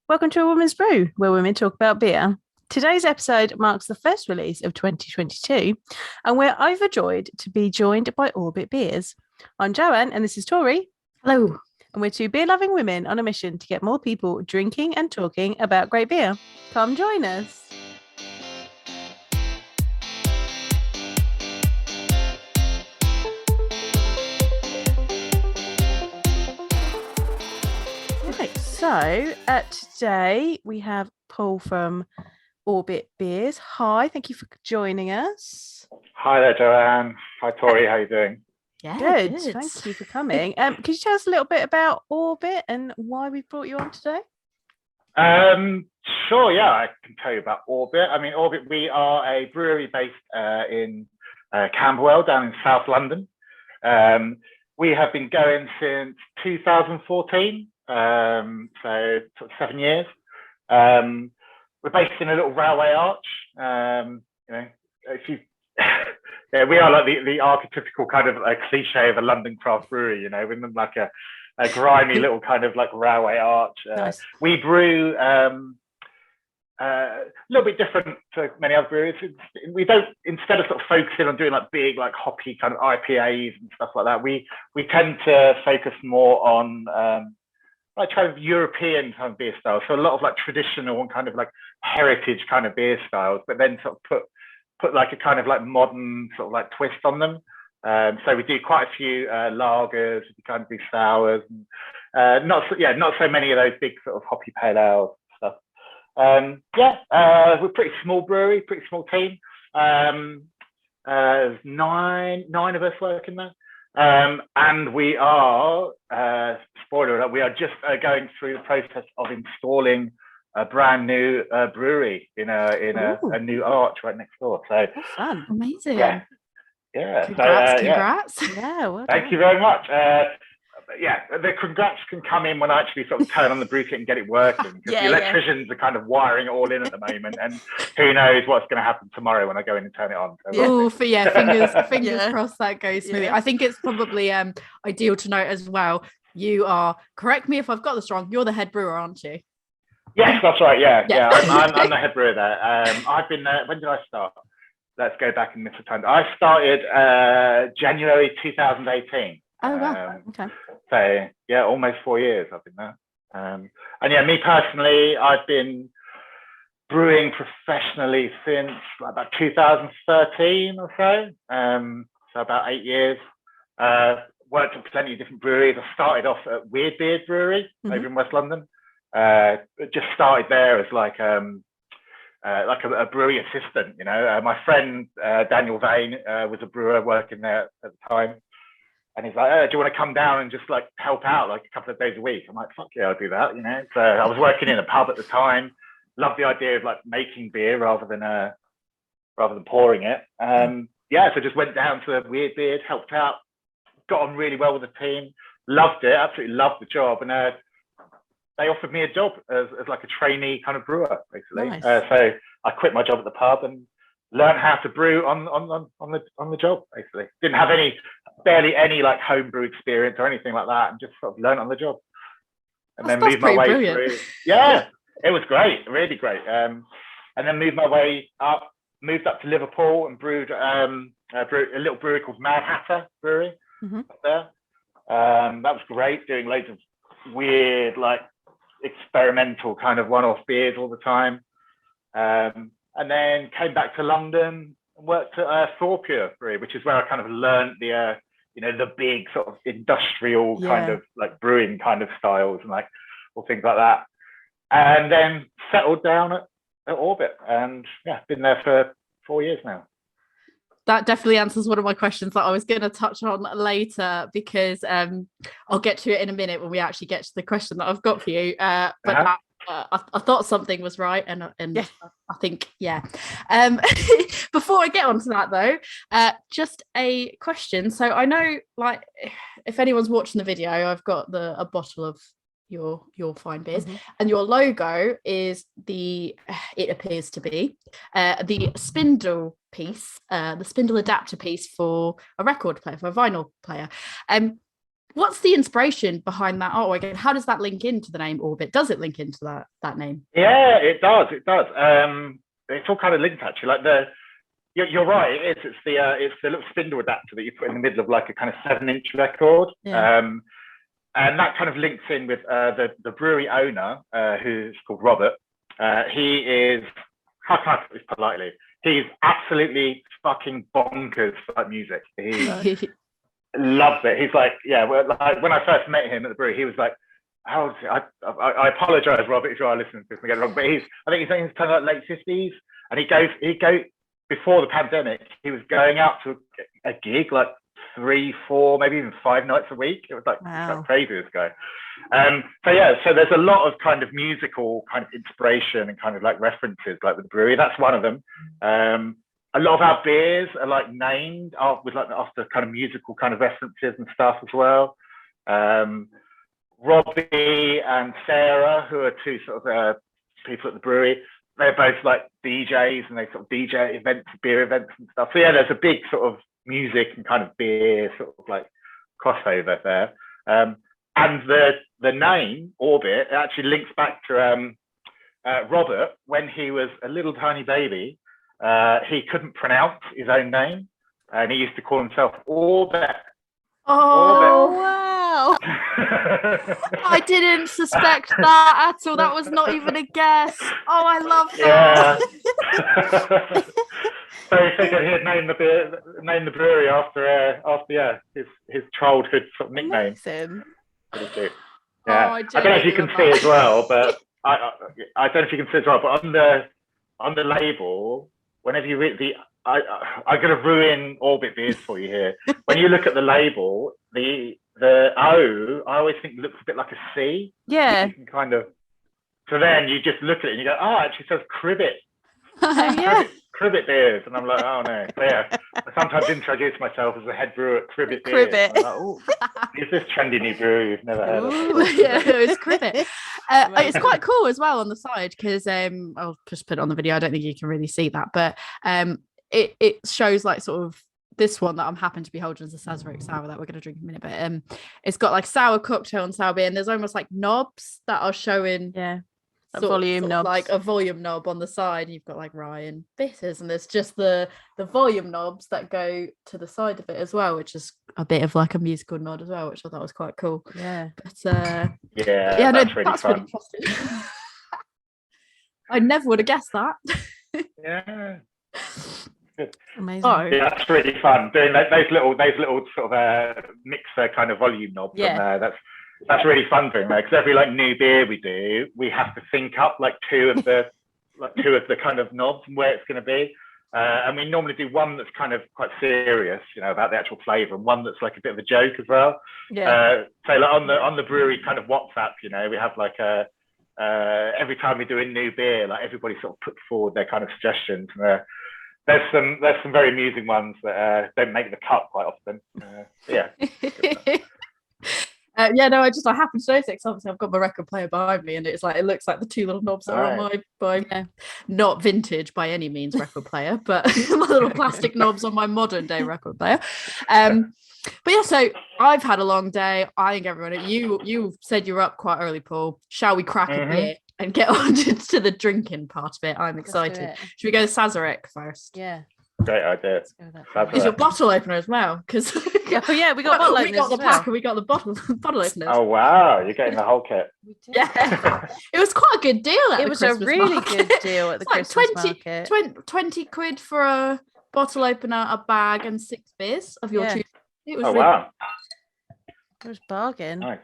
Welcome to A Woman's Brew, where women talk about beer. Today's episode marks the first release of 2022, and we're overjoyed to be joined by Orbit Beers. I'm Joanne, and this is Tori. Hello. And we're two beer-loving women on a mission to get more people drinking and talking about great beer. Come join us. So today we have Paul from Orbit Beers. Hi, thank you for joining us. Hi there, Joanne. Hi, Tori. How are you doing? Yeah, good. Thank you for coming. Could you tell us a little bit about Orbit and why we brought you on today? Sure, yeah, I can tell you about Orbit. I mean, Orbit, we are a brewery based in Camberwell, down in South London. We have been going since 2014. So sort of 7 years. We're based in a little railway arch. If you, yeah, we are like the archetypical kind of like cliche of a London craft brewery. We're like a grimy little kind of like railway arch. Nice. We brew a little bit different to many other breweries. We don't, instead of sort of focusing on doing like big like hoppy kind of IPAs and stuff like that, we tend to focus more on like kind of European kind of beer styles. So a lot of like traditional and kind of like heritage kind of beer styles, but then sort of put like a kind of like modern sort of like twist on them. So we do quite a few lagers, we kind of do sours, and not so many of those big sort of hoppy pale ale stuff. We're pretty small brewery, pretty small team. There's nine of us working there. And we are, spoiler alert, we are just going through the process of installing a brand new brewery in a new arch right next door. So that's fun. Amazing. Yeah. Congrats. Yeah. Well Thank you very much. The congrats can come in when I actually sort of turn on the brew kit and get it working. The electricians are kind of wiring it all in at the moment, and who knows what's going to happen tomorrow when I go in and turn it on. So, fingers crossed that goes smoothly. Yeah. I think it's probably ideal to note as well. You are, correct me if I've got this wrong, you're the head brewer, aren't you? Yes, that's right. Yeah. I'm the head brewer there. I've been there. When did I start? Let's go back and miss the time. I started January 2018. Oh, wow. Okay. So, yeah, almost 4 years I've been there. And yeah, me personally, I've been brewing professionally since about 2013 or so. So about 8 years. Worked at plenty of different breweries. I started off at Weirdbeard Brewery over in West London. Just started there as like a brewery assistant, My friend Daniel Vane was a brewer working there at the time. And he's like, do you want to come down and just like help out like a couple of days a week? I'm like, fuck yeah, I'll do that, So I was working in a pub at the time. Loved the idea of like making beer rather than pouring it. So just went down to Weirdbeard, helped out, got on really well with the team, loved it, absolutely loved the job. And they offered me a job as like a trainee kind of brewer, basically. Nice. So I quit my job at the pub and learned how to brew on the job, basically. Didn't have barely any like homebrew experience or anything like that, and just sort of learned on the job. And then moved my way through. Yeah, it was great, really great. And then moved up to Liverpool and brewed a little brewery called Mad Hatter Brewery up there. That was great, doing loads of weird, like experimental kind of one-off beers all the time. And then came back to London and worked at Thorpure Brewery, which is where I kind of learned the big sort of industrial kind of like brewing kind of styles and like all things like that. And then settled down at Orbit, and been there for 4 years now. That definitely answers one of my questions that I was going to touch on later, because I'll get to it in a minute when we actually get to the question that I've got for you. But I thought something was right, and I think Before I get onto that though, just a question. So I know, like, if anyone's watching the video, I've got a bottle of your fine beers, and your logo is it appears to be the spindle piece, the spindle adapter piece for a record player, for a vinyl player. What's the inspiration behind that artwork, and how does that link into the name Orbit? Does it link into that name? Yeah, it does. It does. It's all kind of linked actually. Like you're right. It is. It's the little spindle adapter that you put in the middle of like a kind of 7-inch record. Yeah. And that kind of links in with the brewery owner, who's called Robert. He is, how can I put this politely? He's absolutely fucking bonkers for like music. He loves it. He's like, yeah. Well, like when I first met him at the brewery, he was like, "How old is he?" I apologize, Robert, if you are listening to this and get it wrong, but I think he's kind of like late 50s, and he goes before the pandemic. He was going out to a gig like 3, 4, maybe even 5 nights a week. It was like, wow. Like crazy, this guy. So there's a lot of kind of musical kind of inspiration and kind of like references like with the brewery. That's one of them. A lot of our beers are like named after kind of musical kind of references and stuff as well. Robbie and Sarah, who are two sort of people at the brewery, they're both like DJs, and they sort of DJ events, beer events and stuff. So yeah, there's a big sort of music and kind of beer sort of like crossover there. And the name Orbit actually links back to Robert. When he was a little tiny baby, he couldn't pronounce his own name, and he used to call himself Orbit. Oh, Orbit. wow. I didn't suspect that at all. That was not even a guess. Oh, I love that. Yeah. So he figured he'd name the brewery after his childhood sort of nickname. Amazing. Pretty cute. Oh, Yeah. I I don't know if you can love see that. as well, but I don't know if you can see as well, but on the label, whenever you read I'm going to ruin Orbit beers for you here. When you look at the label, the O, I always think looks a bit like a C. Yeah. You can kind of. So then you just look at it and you go, oh, it actually says Cribbit. Oh, yeah. Cribbit beers, and I'm like, oh no. So yeah, I sometimes introduce myself as the head brewer at Cribbit beers. Cribbit. I'm like, oh, is this trendy new brewery you've never heard of? Yeah, it was Cribbit. It's quite cool as well on the side, because I'll just put it on the video. I don't think you can really see that, but it shows like sort of this one that I'm happen to be holding as a Sazerac sour that we're going to drink in a minute, but it's got like sour cocktail and sour beer, and there's almost like knobs that are showing volume knob, like a volume knob on the side. You've got like rye and bitters, and there's just the volume knobs that go to the side of it as well, which is a bit of like a musical nod as well, which I thought was quite cool. Yeah. But that's really interesting. I never would have guessed that. Yeah. Good. Amazing. Oh. Yeah, that's really fun doing those little sort of mixer kind of volume knobs on there. That's really fun doing that, because every like new beer we do, we have to think up like two of the kind of knobs and where it's going to be, and we normally do one that's kind of quite serious, about the actual flavour, and one that's like a bit of a joke as well. Yeah. So like on the brewery kind of WhatsApp, we have like every time we do a new beer, like everybody sort of puts forward their kind of suggestions. There's some very amusing ones that don't make the cut quite often. Yeah. I happen to notice it, 'cause obviously I've got my record player behind me, and it's like, it looks like the two little knobs that are on my not vintage by any means record player, but my little plastic knobs on my modern day record player. But yeah, so I've had a long day. I think everyone, you said you were up quite early, Paul. Shall we crack a beer and get on to the drinking part of it? I'm excited. Should we go to Sazerac first? Yeah. Great idea. Is your bottle opener as well? Because we got bottle openers. We got the pack and we got the bottle openers. Oh wow, you're getting the whole kit. Yeah, it was quite a good deal. It was a really good deal at the Christmas market. 20 quid for a bottle opener, a bag, and 6 beers of your choosing. It was wow. It was bargain. Nice.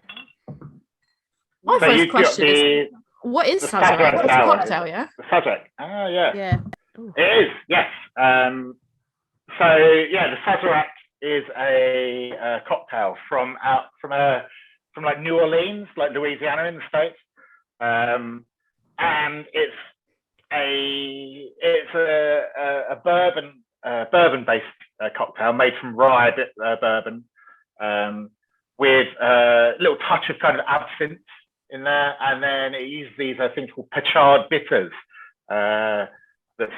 My first question is, what is Sazerac? It's a cocktail, yeah? The Sazerac. Oh yeah. Yeah. Ooh. It is, yes. The Sazerac is a cocktail from like New Orleans, like Louisiana in the States, and it's a bourbon based cocktail made from rye bourbon, with a little touch of kind of absinthe in there, and then it uses these things called Pachard bitters. That's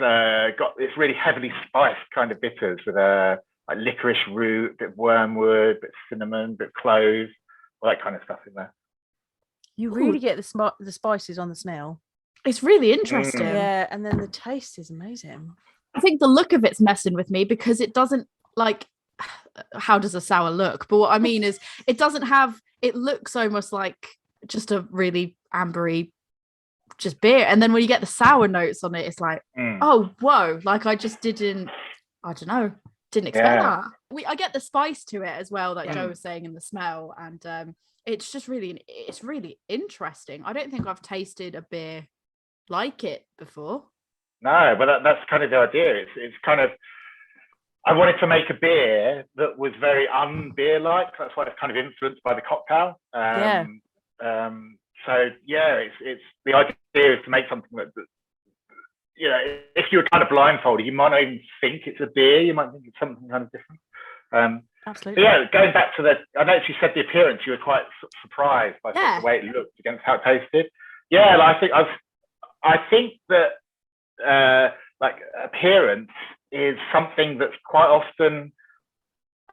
got this really heavily spiced kind of bitters with like licorice root, bit of wormwood, bit of cinnamon, bit of cloves. all that kind of stuff in there. You really get the spices on the smell. It's really interesting. Yeah, and then the taste is amazing. I think the look of it's messing with me because it doesn't like. How does a sour look? But what I mean is, it doesn't have. It looks almost like just a really ambery, just beer. And then when you get the sour notes on it, it's like, oh whoa! Like I just didn't. I don't know. Didn't expect that. I get the spice to it as well, that Joe was saying, in the smell, and it's just it's really interesting. I don't think I've tasted a beer like it before. No, but that's kind of the idea. It's kind of, I wanted to make a beer that was very un-beer-like. That's why it's kind of influenced by the cocktail. So yeah, it's the idea is to make something that you know, if you were kind of blindfolded, you might not even think it's a beer. You might think it's something kind of different. Absolutely. But yeah, going back to I noticed you said the appearance. You were quite surprised by the way it looked against how it tasted. Yeah, like, I think that like appearance is something that's quite often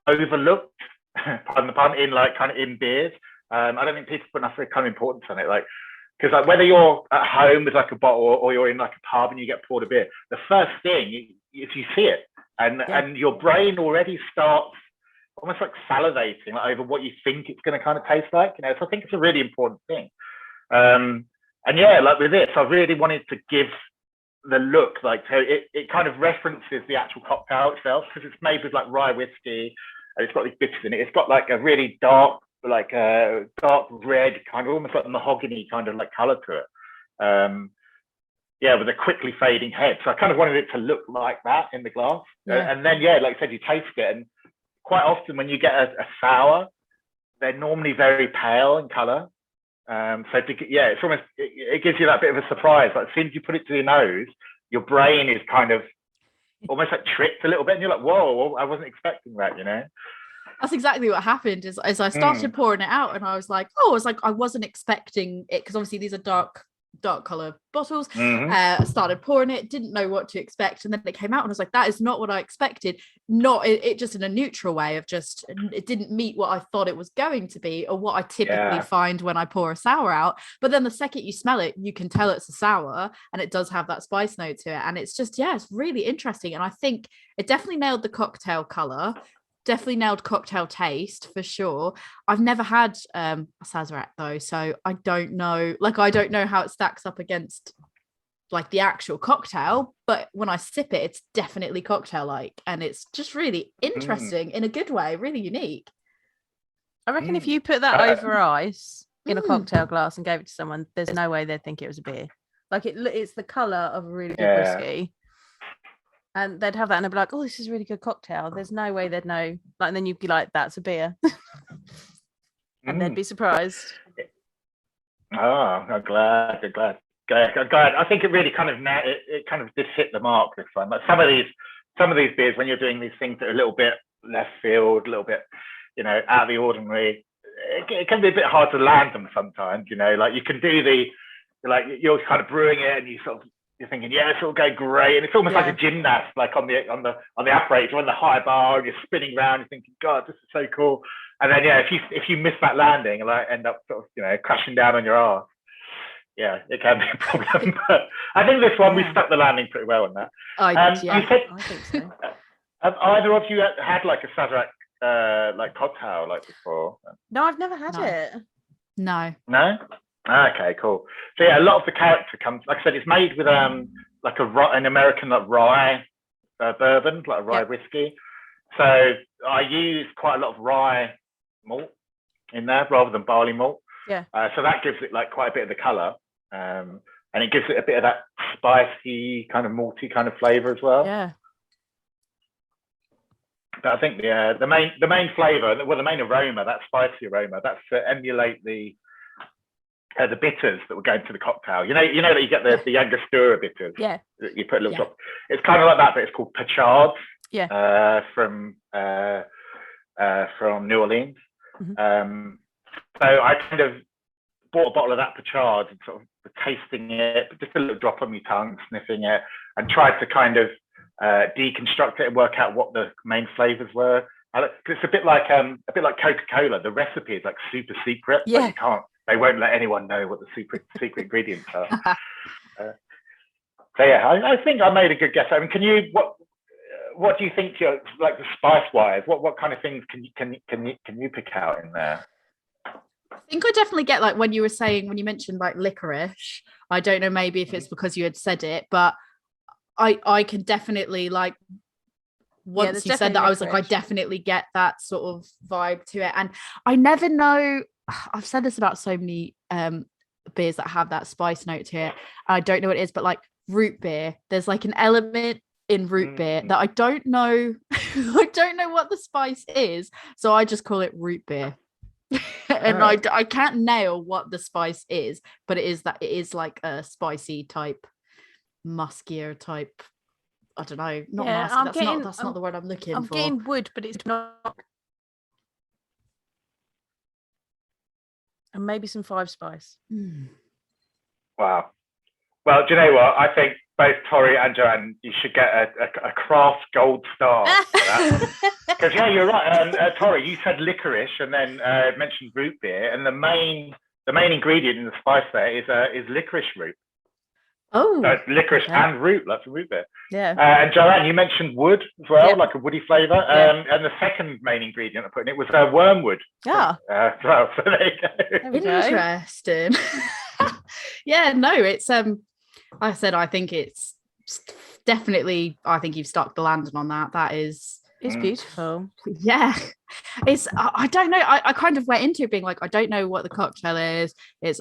overlooked, pardon the pun, in like kind of in beers. I don't think people put enough kind of importance on it, like, because like whether you're at home with like a bottle or you're in like a pub and you get poured a beer, the first thing is you see it, and your brain already starts almost like salivating like, over what you think it's going to kind of taste like, you know. So I think it's a really important thing. And yeah, like with this, I really wanted to give the look, like, so it kind of references the actual cocktail itself, because it's made with like rye whiskey and it's got these bitters in it. It's got like a really dark, like a dark red kind of, almost like mahogany kind of like color to it. Yeah, with a quickly fading head. So I kind of wanted it to look like that in the glass. And then yeah, like I said, you taste it, and quite often when you get a sour, they're normally very pale in color. Yeah, it's almost, it gives you that bit of a surprise. Like as soon as you put it to your nose, your brain is kind of almost like tricked a little bit, and you're like, whoa, I wasn't expecting that, you know. That's exactly what happened. Is as I started pouring it out, and I was like, I wasn't expecting it, because obviously these are dark color bottles. I started pouring it, didn't know what to expect, and then it came out and I was like, that is not what I expected. Not it just in a neutral way of just, it didn't meet what I thought it was going to be, or what I typically find when I pour a sour out. But then the second you smell it, you can tell it's a sour, and it does have that spice note to it, and it's just, it's really interesting. And I think it definitely nailed the cocktail color, definitely nailed cocktail taste for sure. I've never had a Sazerac though, so I don't know how it stacks up against like the actual cocktail, but when I sip it, it's definitely cocktail like, and it's just really interesting in a good way, really unique. I reckon if you put that over ice in a cocktail glass and gave it to someone, there's no way they'd think it was a beer. Like it's the color of a really good whiskey. And they'd have that and they'd be like, oh, this is a really good cocktail. There's no way they'd know. Like, and then you'd be like, that's a beer. And they'd be surprised. Oh, I'm glad. I think it really kind of it kind of did hit the mark this time. Like some of these beers, when you're doing these things that are a little bit left field, a little bit, you know, out of the ordinary, it can be a bit hard to land them sometimes, you know. Like you can do you're kind of brewing it and you're thinking, yeah, this will go great, and it's almost like a gymnast, like on the apparatus, you're on the high bar and you're spinning around, you're thinking, God, this is so cool. And then if you miss that landing and like end up sort of, you know, crashing down on your arse, yeah, it can be a problem. But I think this one we stuck the landing pretty well on that. I think so. Have either of you had like a Sazerac like cocktail like before? No, I've never had it. No. Okay, cool. So yeah, a lot of the character comes, like I said, it's made with like an American like rye bourbon, like a rye whiskey. So I use quite a lot of rye malt in there rather than barley malt. Yeah. So that gives it like quite a bit of the color, and it gives it a bit of that spicy kind of malty kind of flavor as well. Yeah. But I think the main flavor, well, the main aroma, that spicy aroma, that's to emulate the bitters that will go into the cocktail. You know that you get the Angostura bitters. Yeah. You put a little drop. It's kind of like that, but it's called Pachards. Yeah. From New Orleans. So I kind of bought a bottle of that Pachards and sort of tasting it, just a little drop on my tongue, sniffing it, and tried to kind of deconstruct it and work out what the main flavors were. It's a bit like Coca-Cola. The recipe is like super secret. Yeah. Like they won't let anyone know what the secret ingredients are. So yeah, I think I made a good guess. I mean, what do you think? Like the spice wise, what kind of things can you pick out in there? I think I definitely get, like, when you mentioned like licorice. I don't know, maybe if it's because you had said it, but I can definitely, like, once you said that, I was like, I definitely get that sort of vibe to it. And I never know, I've said this about so many beers that have that spice note to it. I don't know what it is, but like root beer, there's like an element in root beer that I don't know. I don't know what the spice is, so I just call it root beer. And I can't nail what the spice is, but it is like a spicy type, muskier type. I don't know, not musky. That's not the word I'm looking for. I'm getting wood, but it's not. And maybe some 5 spice. Wow. Well, do you know what? I think both Tori and Joanne, you should get a craft gold star for that. Because yeah, you're right. Tori, you said licorice and then mentioned root beer, and the main ingredient in the spice there is licorice root. Oh, so licorice and root, like root beer. Yeah. And Joanne, you mentioned wood as well, like a woody flavour. And the second main ingredient I put in it was wormwood. Yeah. So there you go. Interesting. Yeah, no, it's like I said, I think it's definitely, I think you've stuck the landing on that. That is, it's beautiful. Yeah. It's, I don't know. I kind of went into it being like, I don't know what the cocktail is.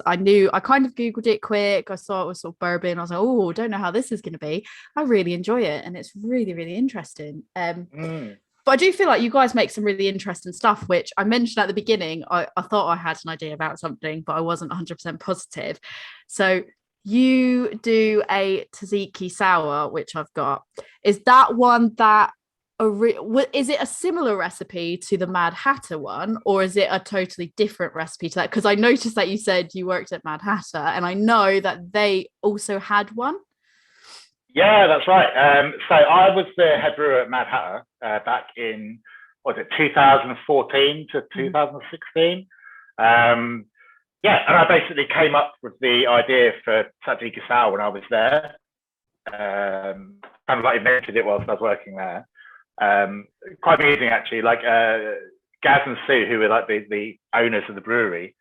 I kind of Googled it quick. I saw it was sort of bourbon. I was like, oh, don't know how this is going to be. I really enjoy it. And it's really, really interesting. But I do feel like you guys make some really interesting stuff, which I mentioned at the beginning. I thought I had an idea about something, but I wasn't 100% positive. So you do a tzatziki sour, which I've got. Is that one that, is it a similar recipe to the Mad Hatter one, or is it a totally different recipe to that? Because I noticed that you said you worked at Mad Hatter, and I know that they also had one. Yeah, that's right. So I was the head brewer at Mad Hatter back in, 2014 to 2016. Yeah, and I basically came up with the idea for tzatziki sour when I was there. Kind of like invented it whilst I was working there. Quite amusing actually. Like Gaz and Sue, who were like the owners of the brewery.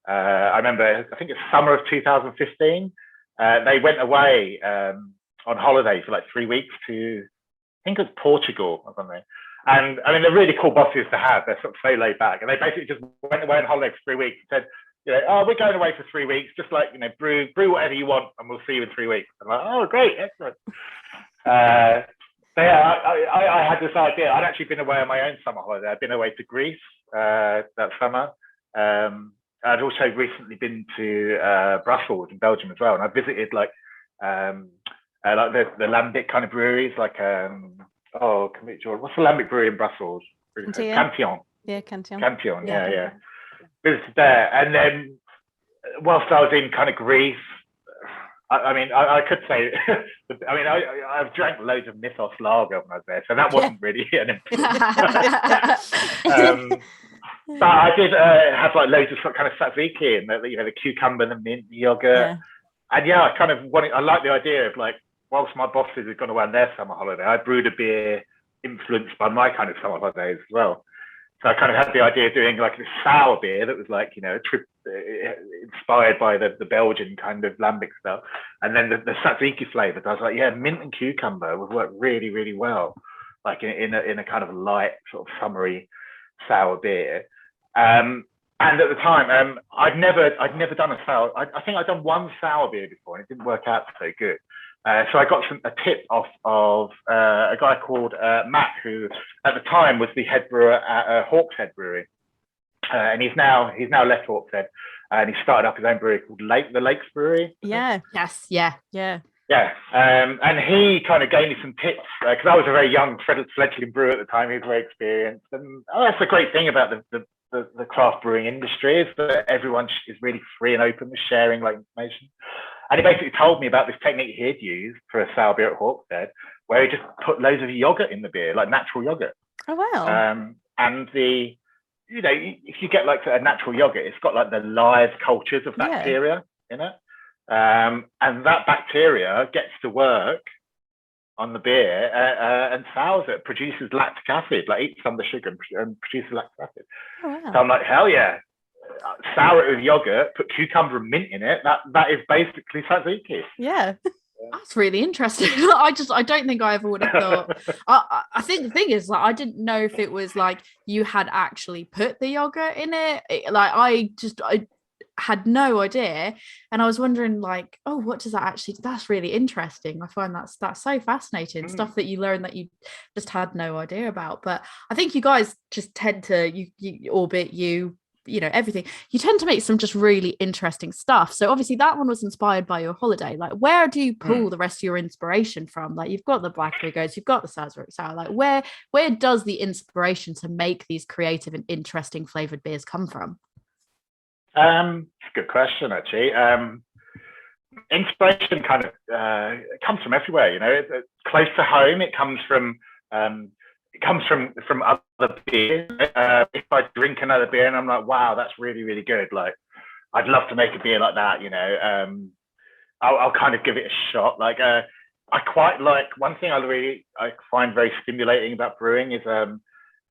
I remember, I think it's summer of 2015. They went away on holiday for like 3 weeks to, I think it was Portugal or something. And I mean, they're really cool bosses to have. They're sort of so laid back. And they basically just went away on holiday for 3 weeks and said, we're going away for 3 weeks, just like, brew whatever you want and we'll see you in 3 weeks. I'm like, oh, great, excellent. So yeah, I had this idea. I'd actually been away on my own summer holiday. I'd been away to Greece that summer. I'd also recently been to Brussels in Belgium as well. And I visited like the lambic kind of breweries, like what's the lambic brewery in Brussels? Cantillon. Yeah, Cantillon. Cantillon, yeah. Visited there, and then whilst I was in kind of Greece, I could say, I've drank loads of Mythos lager when I was there, so that wasn't really an improvement. But I did have like loads of kind of tzatziki and the cucumber and the mint, the yogurt. And I like the idea of like, whilst my bosses had gone away on their summer holiday, I brewed a beer influenced by my kind of summer holidays as well. So I kind of had the idea of doing like a sour beer that was like, inspired by the Belgian kind of lambic stuff. And then the tzatziki flavors, I was like, mint and cucumber would work really, really well, like in a kind of light sort of summery sour beer. And at the time, I'd never done a sour. I think I'd done one sour beer before and it didn't work out so good. So I got a tip off of a guy called Matt, who at the time was the head brewer at Hawkshead Brewery, and he's now left Hawkshead, and he started up his own brewery called the Lakes Brewery. Yeah. Yes. Yeah. And he kind of gave me some tips because I was a very young fledgling brewer at the time. He was very experienced, and that's the great thing about the craft brewing industry is that everyone is really free and open with sharing like information. And he basically told me about this technique he had used for a sour beer at Hawkshead, where he just put loads of yogurt in the beer, like natural yogurt. Oh, wow. and if you get like a natural yogurt, it's got like the live cultures of bacteria in it, and that bacteria gets to work on the beer and sours it, produces lactic acid, like eats some of the sugar and produces lactic acid. Oh, wow. So I'm like, hell yeah, sour it with yogurt, put cucumber and mint in it. That is basically tzatziki. Yeah. That's really interesting. I don't think I ever would have thought. I think the thing is, like, I didn't know if it was like you had actually put the yogurt in it. Like, I had no idea, and I was wondering, like, oh, what does that actually? That's really interesting. I find that's so fascinating. Stuff that you learn that you just had no idea about. But I think you guys just tend to you know, everything, you tend to make some just really interesting stuff. So obviously that one was inspired by your holiday. Like, where do you pull the rest of your inspiration from? Like, you've got the Blackberry Gose, you've got the Sazerac sour. Like, where does the inspiration to make these creative and interesting flavored beers come from? It's a good question, actually. Inspiration kind of comes from everywhere. You know, it's close to home. It comes from other beers. If I drink another beer and I'm like, wow, that's really, really good. Like, I'd love to make a beer like that. You know, I'll kind of give it a shot. Like, I quite like, one thing I find very stimulating about brewing is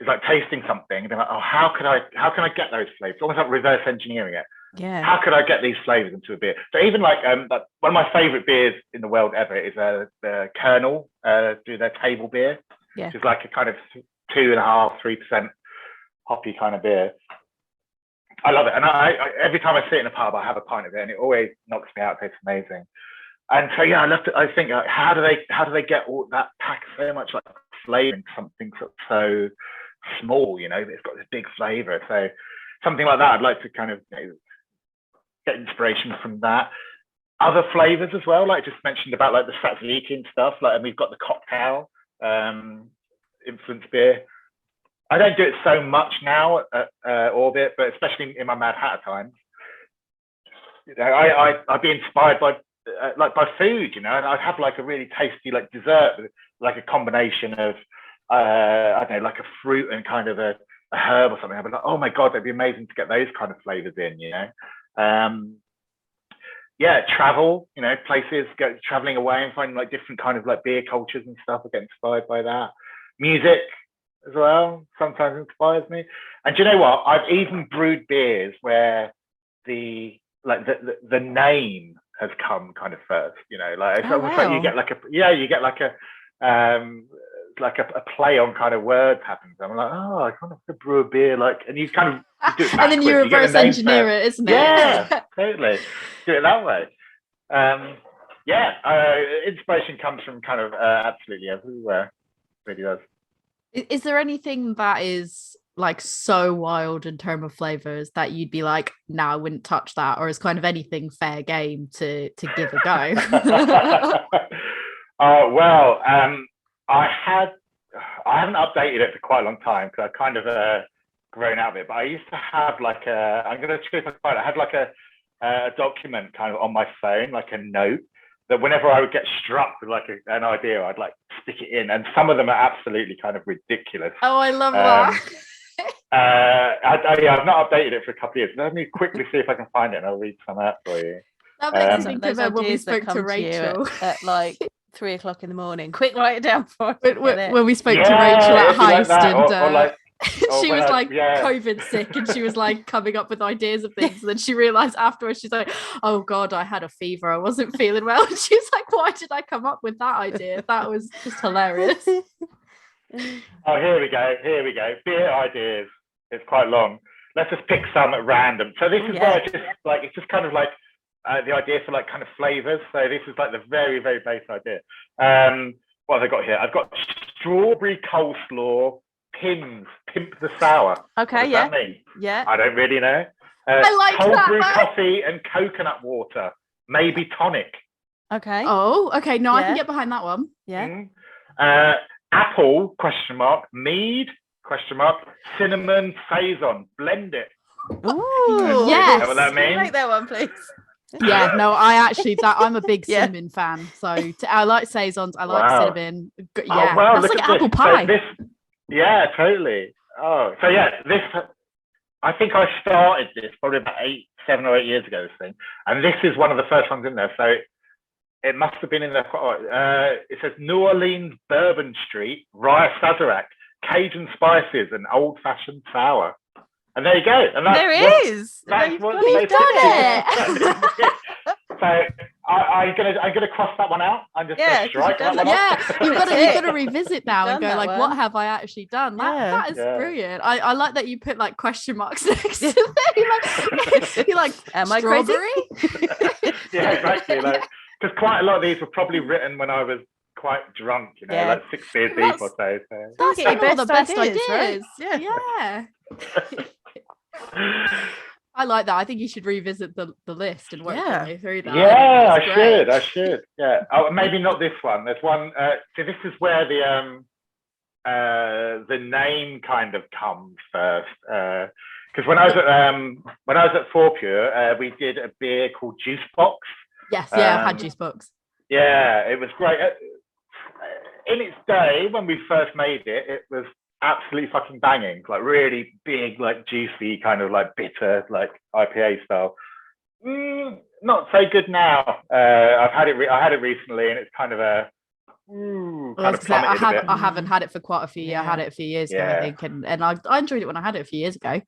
like tasting something and being like, oh, how can I get those flavors? Almost like reverse engineering it. Yeah. How could I get these flavors into a beer? So even like one of my favorite beers in the world ever is the Colonel, do their table beer. Yeah. Which is like a kind of 2.5-3% hoppy kind of beer. I love it, and I every time I sit in a pub, I have a pint of it, and it always knocks me out. It's amazing. And so yeah, I think like, how do they get all that, pack so much like flavor in something so small? You know, it's got this big flavor. So something like that, I'd like to kind of, you know, get inspiration from that. Other flavors as well, like just mentioned about like the tzatziki and stuff. Like, and we've got the cocktail influence beer. I don't do it so much now at Orbit, but especially in my Mad Hatter times, you know, I'd be inspired by food, you know, and I'd have like a really tasty like dessert, like a combination of I don't know, like a fruit and kind of a herb or something. I'd be like, oh my god, that'd be amazing to get those kind of flavors in, you know. Yeah, travel, you know, places, traveling away and finding like different kind of like beer cultures and stuff. I get inspired by that. Music as well sometimes inspires me. And do you know what? I've even brewed beers where the name has come kind of first. You know, like it's almost like you get like a play on kind of words happens. I'm like, oh, I kind of have to brew a beer like, and you kind of do it and then you reverse engineer it, isn't it? Yeah, totally. Do it that way. Inspiration comes from kind of absolutely everywhere. It really does. Is there anything that is like so wild in terms of flavors that you'd be like, no, I wouldn't touch that, or is kind of anything fair game to give a go? I haven't updated it for quite a long time because I've kind of grown out of it. But I used to have like I'm going to see if I can find it. I had like a document kind of on my phone, like a note, that whenever I would get struck with like an idea, I'd like stick it in. And some of them are absolutely kind of ridiculous. Oh, I love that. I've not updated it for a couple of years. Let me quickly see if I can find it and I'll read some out for you. That makes me think of when we spoke to Rachel at like 3 o'clock in the morning. Quick, write it down for when we spoke to Rachel at Heist, like and she was like COVID sick, and she was like coming up with ideas of things, and then she realized afterwards, she's like, oh god, I had a fever, I wasn't feeling well, and she's like, why did I come up with that idea? That was just hilarious. Oh, here we go, beer ideas. It's quite long. Let's just pick some at random. So this is where I just like, it's just kind of like the idea for like kind of flavors. So this is like the very, very base idea. What have I got here? I've got strawberry coleslaw, pimp the sour. Okay, what does that mean? Yeah. I don't really know. I like cold that, brew coffee and coconut water, maybe tonic. Okay. Oh, okay. No, I can get behind that one. Yeah. Apple, ? Mead, ? Cinnamon, saison, blend it. Ooh, yes. Is that what that means? Make that one, please. Yeah, no, I'm a big cinnamon fan. So I like saisons, I like cinnamon. Yeah, that's like apple pie. So yeah, totally. Oh, so yeah, I think I started this probably about 7 or 8 years ago, this thing. And this is one of the first ones in there. So it must have been in there quite it says New Orleans Bourbon Street, Rye Sazerac, Cajun spices and old-fashioned sour. And there you go. And there it is. That's what you've done it. So I'm gonna cross that one out. I'm just strike that one off. You've got to revisit now and go like, what have I actually done? That is brilliant. I like that you put like question marks next to it. You're like, am I crazy? Yeah, exactly. Like, because quite a lot of these were probably written when I was quite drunk, like 6 beers deep or so. That's one of the best ideas. Right? Yeah. I like that. I think you should revisit the list and work your way through that. Yeah, I should. Yeah. Oh, maybe not this one. There's one. So this is where the name kind of comes first. Because when I was at Four Pure, we did a beer called Juice Box. Yes, I've had Juice Box. Yeah, it was great. In its day, when we first made it, it was absolutely fucking banging, like really big, like juicy, kind of like bitter, like IPA style. Not so good now. I had it recently, and it's kind of a. I haven't had it for quite a few years. I had it a few years ago, I think, and I enjoyed it when I had it a few years ago.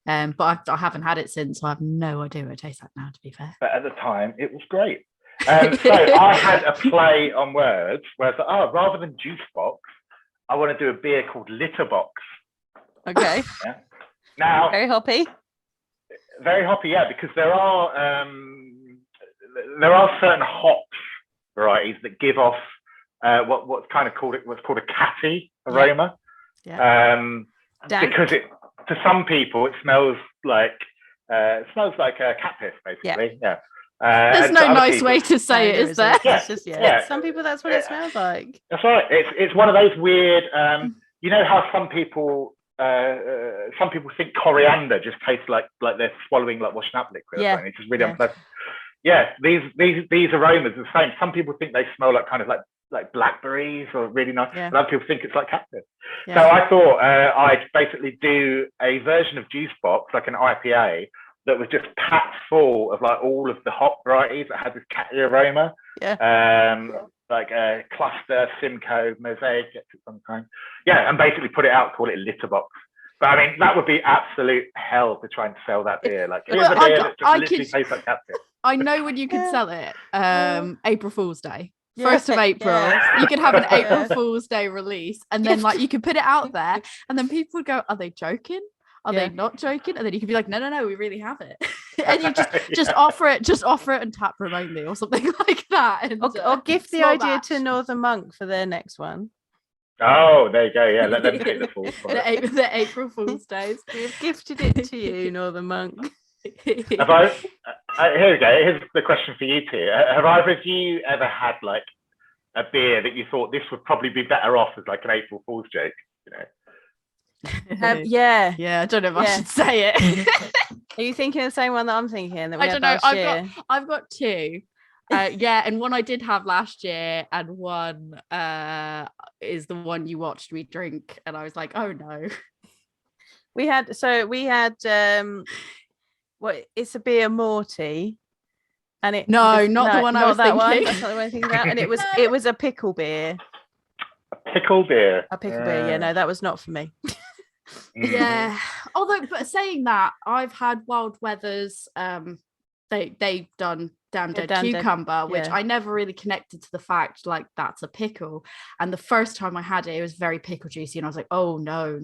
But I haven't had it since, so I have no idea what it tastes like now, to be fair. But at the time, it was great. So I had a play on words where it's like, rather than Juice Box, I want to do a beer called Litterbox. Okay. Yeah. Now, very hoppy, yeah, because there are certain hops varieties that give off what's called a catty aroma. Yeah. Because to some people it smells like a cat piss, basically. Yeah. There's no nice way to say it, is there? It's just, some people, that's what it smells like. That's right. It's one of those weird. You know how some people think coriander just tastes like they're swallowing like washing up liquid. Yeah. It's just really unpleasant. Yeah. These aromas are the same. Some people think they smell like kind of like blackberries or really nice. And other people think it's like cactus. Yeah. So I thought I'd basically do a version of Juice Box, like an IPA, that was just packed full of like all of the hop varieties that had this catty aroma. Yeah. Like Cluster, Simcoe, Mosaic, sometimes. Yeah, and basically put it out, call it Litterbox. But I mean, that would be absolute hell to try and sell that beer. Like, here's a beer that just literally tastes like cactus. I know when you could sell it. April Fool's Day. 1st of April, you could have an April Fool's Day release, and then like you could put it out there, and then people would go, "Are they joking? Are they not joking?" And then you could be like, "No, we really have it." And you just offer it and taproom only, or something like that. And, or give the idea to Northern Monk for their next one. Oh, there you go. Yeah, let them take the Fool's the April Fool's Days. We've gifted it to you, Northern Monk. Have I? Here we go. Here's the question for you two. Have either of you ever had like a beer that you thought this would probably be better off as like an April Fool's joke? You know. Yeah. I don't know if I should say it. Are you thinking the same one that I'm thinking? That I don't know. I've got two. And one I did have last year, and one is the one you watched me drink, and I was like, oh no. We had it's a beer Morty, and it not the one I was thinking. One. That's not the one I'm thinking about. And it was a pickle beer. A pickle beer. Yeah, no, that was not for me. Yeah. Although, but saying that, I've had Wild Weather's. They've done Damn Dead Cucumber, which I never really connected to the fact like that's a pickle. And the first time I had it, it was very pickle juicy, and I was like, oh no.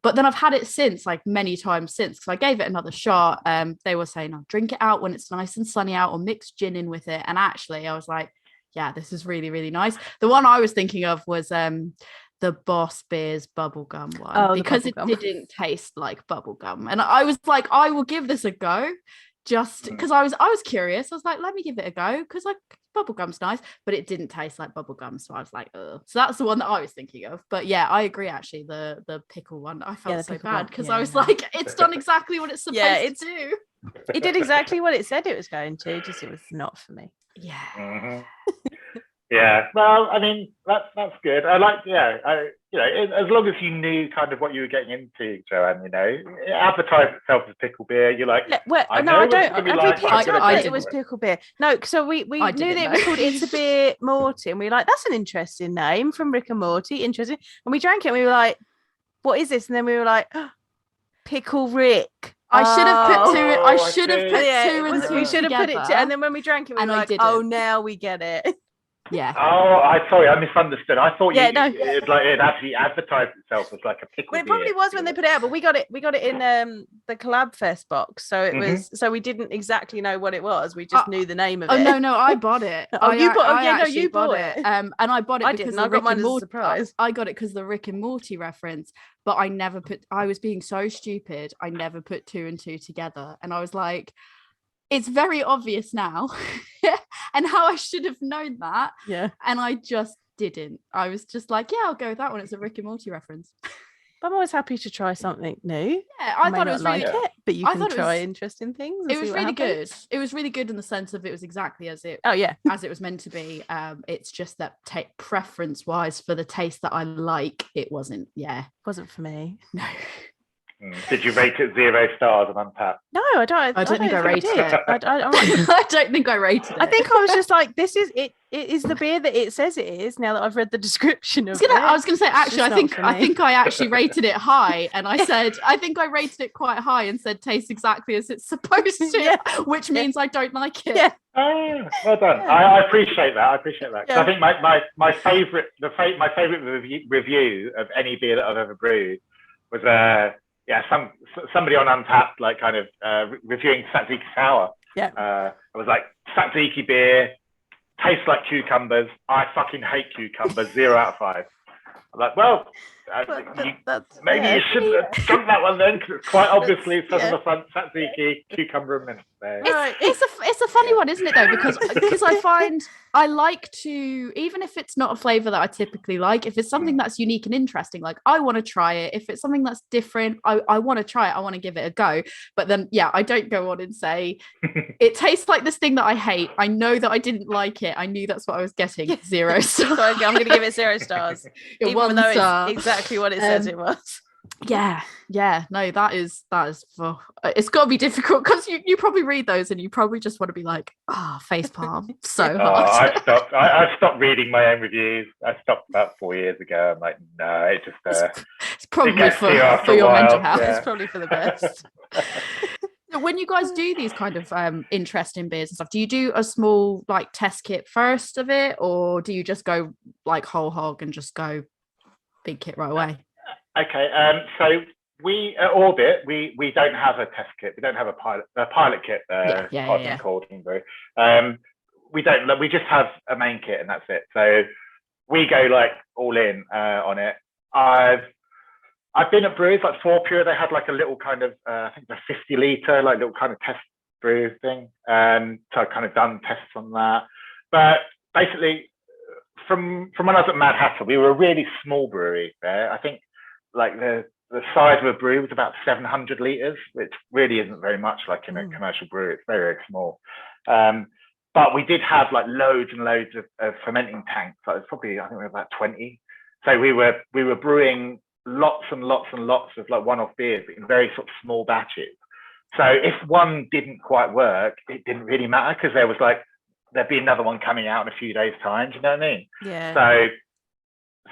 But then I've had it since, like many times since, because I gave it another shot. They were saying, I'll drink it out when it's nice and sunny out, or mix gin in with it. And actually, I was like, yeah, this is really, really nice. The one I was thinking of was the Boss Beers bubblegum one, because it didn't taste like bubblegum. And I was like, I will give this a go. Just because I was curious. I was like, let me give it a go, because like bubblegum's nice, but it didn't taste like bubblegum. So I was like, ugh. So that's the one that I was thinking of. But yeah, I agree actually. The pickle one, I felt so bad because I was like, it's done exactly what it's supposed to do. It did exactly what it said it was going to, just it was not for me. Yeah. Mm-hmm. Yeah, well, I mean, that's good. I like, as long as you knew kind of what you were getting into, Joanne, it advertised itself as pickle beer. You're like, I no, I what it's don't. gonna be Have like, we but I'm picked gonna up I that drink it was it. pickle beer? No, so we I knew that didn't it was know. called It's a Beer Morty, and we were like, that's an interesting name from Rick and Morty. Interesting. And we drank it, and we were like, what is this? And then we were like, Pickle Rick. I should have put two. I Oh, I should have see. put Yeah, two and two we should have put it. together. And then when we drank it, we and were I like, didn't. oh, now we get it. Yeah. Oh, sorry, I misunderstood. I thought it actually advertised itself as like a pickle Well, it beer. probably was when they put it out, but we got it in the Collab Fest box. So it was, so we didn't exactly know what it was. We just knew the name of it. Oh no, I bought it. You bought it. You bought it. And I bought it I because didn't. I got mine as a surprise. I got it because the Rick and Morty reference, but I was being so stupid. I never put 2 and 2 together. And I was like, it's very obvious now. And how I should have known that. Yeah. And I just didn't. I was just like, yeah, I'll go with that one. It's a Rick and Morty reference. I'm always happy to try something new. Yeah, I thought it was like it, but you can try interesting things. It was really good. It was really good in the sense of it was exactly as it as it was meant to be. It's just that preference wise for the taste that I like, it wasn't for me. No. Did you rate it 0 stars on Untapped? No, I don't. I don't think I rated it. I don't think I rated it. I think I was just like, this is it. It is the beer that it says it is. Now that I've read the description of it, I was going to say actually, I think I actually rated it high, and I said I think I rated it quite high and said tastes exactly as it's supposed to, which means I don't like it. Yeah. Oh, well done. Yeah. I appreciate that. Yeah. I think my favorite review of any beer that I've ever brewed was somebody on Untapped, like kind of reviewing Sazerac sour. Yeah. I was like, Sazerac beer tastes like cucumbers. I fucking hate cucumbers. 0 out of 5. I'm like, well, maybe you shouldn't have drunk that one then, because it's quite obviously says on the front Sazerac cucumber and mint. It's a funny one, isn't it though? Because I find I like to, even if it's not a flavor that I typically like, if it's something that's unique and interesting, like I want to try it. If it's something that's different, I want to try it. I want to give it a go. But then, I don't go on and say it tastes like this thing that I hate. I know that I didn't like it. I knew that's what I was getting. 0 stars. So I'm going to give it 0 stars, even though it's exactly what it says it was. No, that is it's got to be difficult, because you probably read those and you probably just want to be like, face palm so hard. I stopped reading my own reviews. I stopped about 4 years ago. I'm like, no, it just it's probably for your mental health. It's probably for the best. When you guys do these kind of interesting beers and stuff, do you do a small like test kit first of it, or do you just go like whole hog and just go big kit right away? Okay, so we at Orbit we don't have a test kit. We don't have a pilot kit. Called in Brew. We don't. We just have a main kit and that's it. So we go like all in on it. I've been at breweries like For Pure. They had like a little kind of I think the 50 litre like little kind of test brew thing. So I've kind of done tests on that. But basically, from when I was at Mad Hatter, we were a really small brewery there. I think like the size of a brew was about 700 litres, which really isn't very much like in a commercial brewery. It's very, very small. But we did have like loads and loads of fermenting tanks. So it's probably, I think we were about 20. So we were brewing lots and lots and lots of like one-off beers in very sort of small batches. So if one didn't quite work, it didn't really matter, because there was like, there'd be another one coming out in a few days' time. Do you know what I mean? Yeah.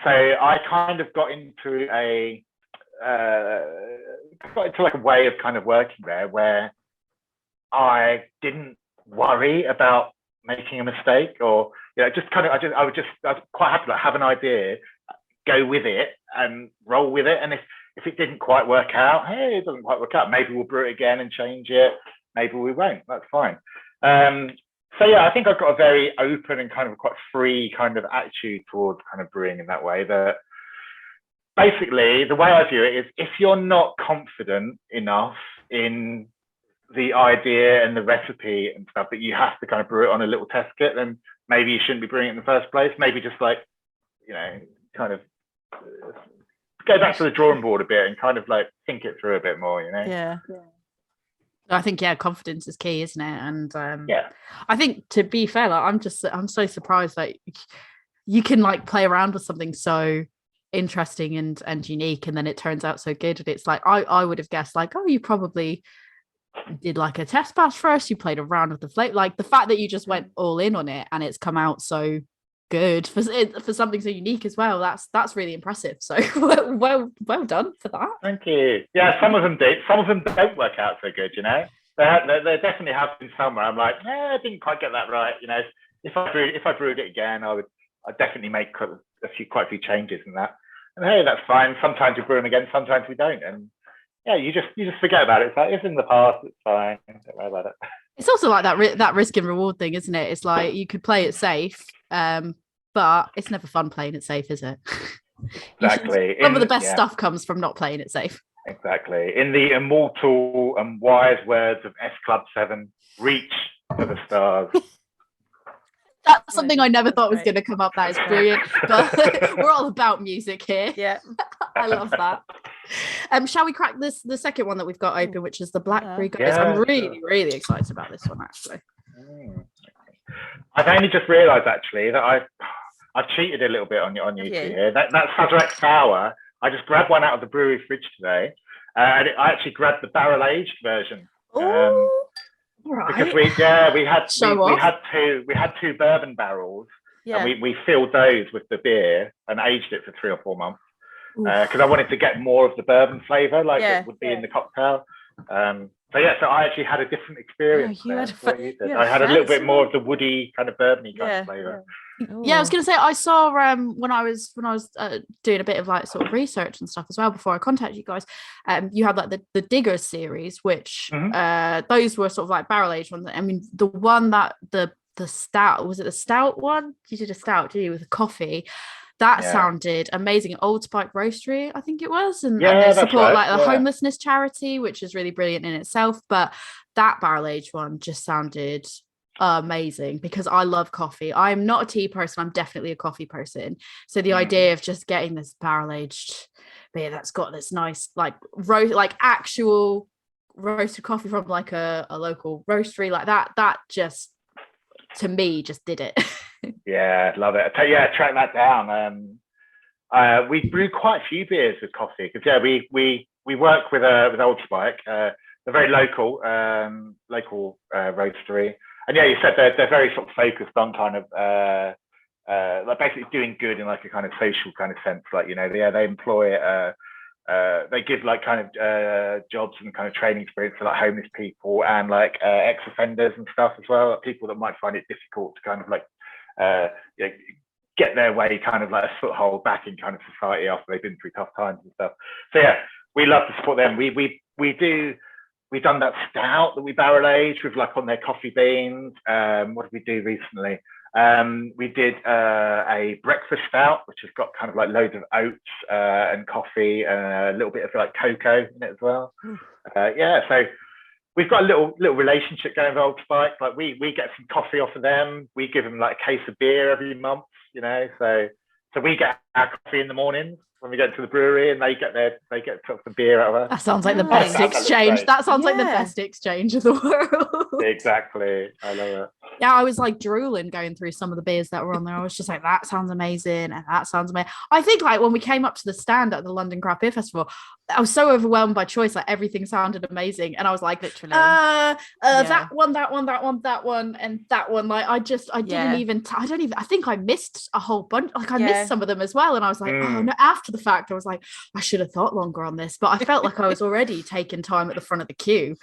So I kind of got into like a way of kind of working there where I didn't worry about making a mistake, or just kind of I was quite happy to have an idea, go with it and roll with it, and if it didn't quite work out, hey, it doesn't quite work out, maybe we'll brew it again and change it, maybe we won't, that's fine. So I think I've got a very open and kind of quite free kind of attitude towards kind of brewing in that way, that basically the way I view it is, if you're not confident enough in the idea and the recipe and stuff that you have to kind of brew it on a little test kit, then maybe you shouldn't be brewing it in the first place. Maybe just like, kind of go back to the drawing board a bit and kind of like think it through a bit more, Yeah. I think confidence is key, isn't it? And I think, to be fair, like, I'm so surprised, like you can like play around with something so interesting and unique, and then it turns out so good. And it's like I would have guessed like, oh, you probably did like a test batch first, you played around with the flavor, like the fact that you just went all in on it and it's come out so good for something so unique as well. That's really impressive. So well done for that. Thank you. Yeah, some of them do. Some of them don't work out so good. You know, there definitely have been some where I'm like, I didn't quite get that right. You know, if I brewed it again, I'd definitely make quite a few changes in that. And hey, that's fine. Sometimes we brew them again, sometimes we don't. And yeah, you just forget about it. It's like, it's in the past. It's fine. Don't worry about it. It's also like that risk and reward thing, isn't it? It's like you could play it safe, but it's never fun playing it safe, is it? Exactly. Some of the best stuff comes from not playing it safe. Exactly. In the immortal and wise words of S Club 7, reach for the stars. That's something I never thought was going to come up. That is brilliant. But we're all about music here. Yeah. I love that. Shall we crack the second one that we've got open, which is the Blackberry Gose? Yeah. I'm really excited about this one, actually. I've only just realised actually that I've cheated a little bit on YouTube here. That Sazerac sour, I just grabbed one out of the brewery fridge today, and I actually grabbed the barrel aged version. Right. Because we had two bourbon barrels, and we filled those with the beer and aged it for 3 or 4 months because I wanted to get more of the bourbon flavour, like it would be in the cocktail. So I actually had a different experience. I had a little bit more of the woody kind of bourbony kind of flavour. Yeah, I was going to say I saw when I was doing a bit of like sort of research and stuff as well before I contacted you guys. You had like the Diggers series, which those were sort of like barrel aged ones. I mean, the one that the stout, was it the stout one? You did a stout, did you, with coffee? That sounded amazing. Old Spike Roastery, I think it was, and they support like the homelessness charity, which is really brilliant in itself. But that barrel aged one just sounded amazing because I love coffee. I'm not a tea person, I'm definitely a coffee person. So the idea of just getting this barrel aged beer that's got this nice like actual roasted coffee from like a local roastery like that just to me just did it. Yeah, love it. Track that down. We brew quite a few beers with coffee because we work with Old Spike. They're very local roastery. And you said they're very sort of focused on kind of like basically doing good in like a kind of social kind of sense. Like, they employ they give like kind of jobs and kind of training experience for like homeless people and like ex-offenders and stuff as well. Like people that might find it difficult to kind of like get their way kind of like a foothold back in kind of society after they've been through tough times and stuff. So we love to support them. We've done that stout that we barrel aged with like on their coffee beans. What did we do recently? We did a breakfast stout, which has got kind of like loads of oats and coffee and a little bit of like cocoa in it as well. So we've got a little relationship going with Old Spike. Like we get some coffee off of them. We give them like a case of beer every month, So we get our coffee in the mornings when we go to the brewery, and they get some beer out of us. That sounds like the best exchange. That sounds like the best exchange of the world. Exactly. I love it. Yeah, I was like drooling going through some of the beers that were on there. I was just like, that sounds amazing, and that sounds amazing. I think like when we came up to the stand at the London Craft Beer Festival, I was so overwhelmed by choice. Like everything sounded amazing, and I was like, literally, that one, and that one. Like I think I missed a whole bunch. Like I missed some of them as well, and I was like, oh no. After the fact, I was like, I should have thought longer on this, but I felt like I was already taking time at the front of the queue.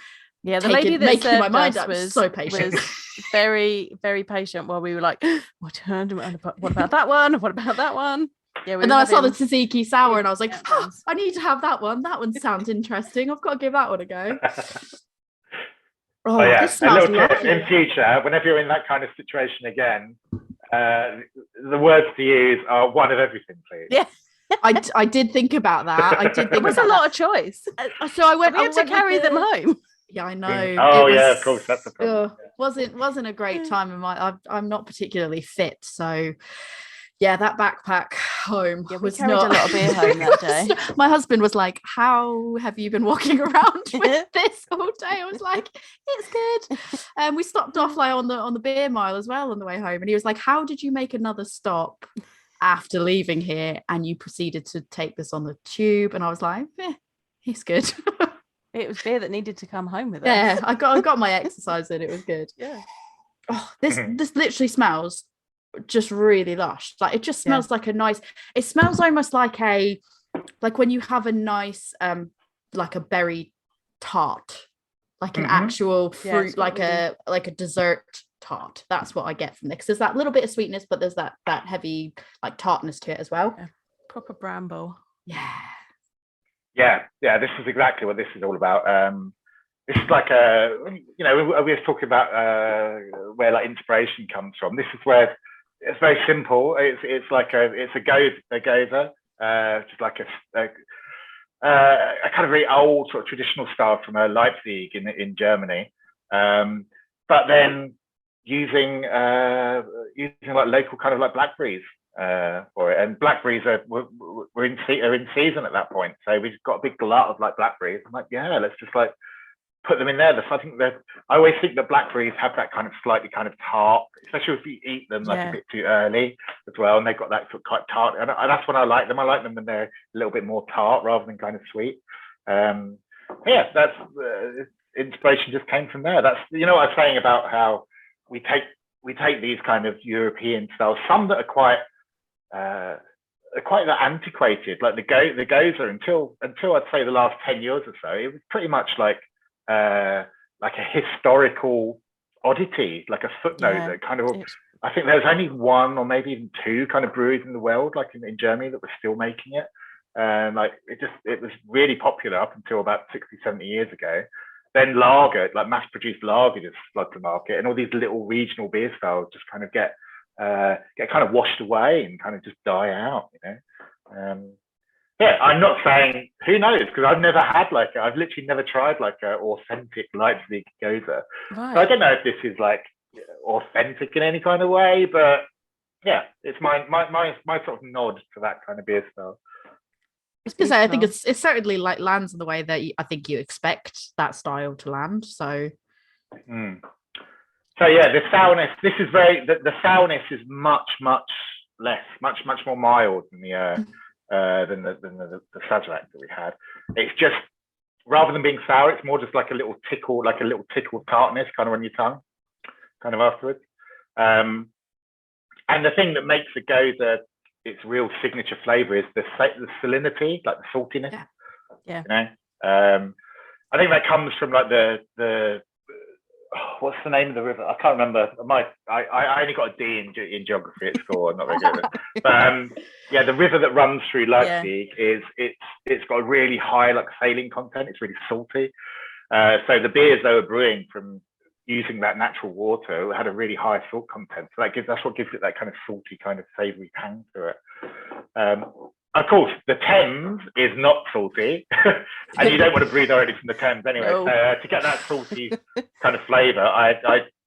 Yeah, the lady that making my mind us up was so patient. Was very, very patient while we were like, what about that one? What about that one? Yeah, and then I saw the tzatziki sour and I was like, I need to have that one. That one sounds interesting. I've got to give that one a go. This smells lovely. In future, whenever you're in that kind of situation again, the words to use are one of everything, please. Yeah. I did think about that. It was a lot of choice. So I went. We had to carry them home. Yeah, I know. Of course, that's the problem. Wasn't a great time in my. I'm not particularly fit, so yeah, that backpack home was not a lot of beer home that day. My husband was like, "How have you been walking around with this all day?" I was like, "It's good." We stopped off like on the beer mile as well on the way home, and he was like, "How did you make another stop after leaving here, and you proceeded to take this on the tube, and I was like, it's good. It was beer that needed to come home with us. Yeah, I got my exercise in. It was good. Yeah. Oh, this literally smells just really lush. Like it just smells like a nice. It smells almost like when you have a nice like a berry tart, like an actual fruit, like a dessert tart. That's what I get from this. There's that little bit of sweetness, but there's that heavy like tartness to it as well. Yeah. Proper bramble. Yeah. This is exactly what this is all about. This is like we were talking about where like inspiration comes from. This is where it's very simple. It's like a Gose, just like a kind of very old sort of traditional style from Leipzig in Germany, but then using like local kind of like blackberries for it, and blackberries were in season at that point, so we've got a big glut of like blackberries. I'm like, yeah, let's just like put them in there. I always think that blackberries have that kind of slightly kind of tart, especially if you eat them like a bit too early as well, and they've got that sort of quite tart, and that's when I like them. I like them when they're a little bit more tart rather than kind of sweet. That's inspiration just came from there. That's what I was saying about how we take these kind of European styles, some that are quite antiquated, like the Gose, until I'd say the last 10 years or so, it was pretty much like a historical oddity, like a footnote that kind of, I think there's only one or maybe even two kind of breweries in the world, like in Germany, that were still making it. Like it was really popular up until about 60, 70 years ago. Then lager, like mass-produced lager, just flood the market, and all these little regional beer styles just kind of get kind of washed away and kind of just die out, I'm not saying, who knows, because I've never had I've literally never tried like an authentic Leipzig Gose. Right. So I don't know if this is like authentic in any kind of way, but yeah, it's my sort of nod to that kind of beer style. I think it's certainly like lands in the way that I think you expect that style to land. So yeah, the sourness. This is the sourness is much less, much more mild than the Sazerac that we had. It's just, rather than being sour, it's more just like a little tickle tartness kind of on your tongue, kind of afterwards. And the thing that makes the Gose its real signature flavor is the salinity, like the saltiness. Yeah. I think that comes from like the what's the name of the river? I can't remember. I only got a D in geography at school. I'm not very good at it. But the river that runs through Leipzig it's got a really high like saline content. It's really salty. So the beers they were brewing from using that natural water had a really high salt content. So that's what gives it that kind of salty, kind of savoury tang to it. Of course, the Thames is not salty, and you don't want to brew directly from the Thames anyway. No. So to get that salty kind of flavour, I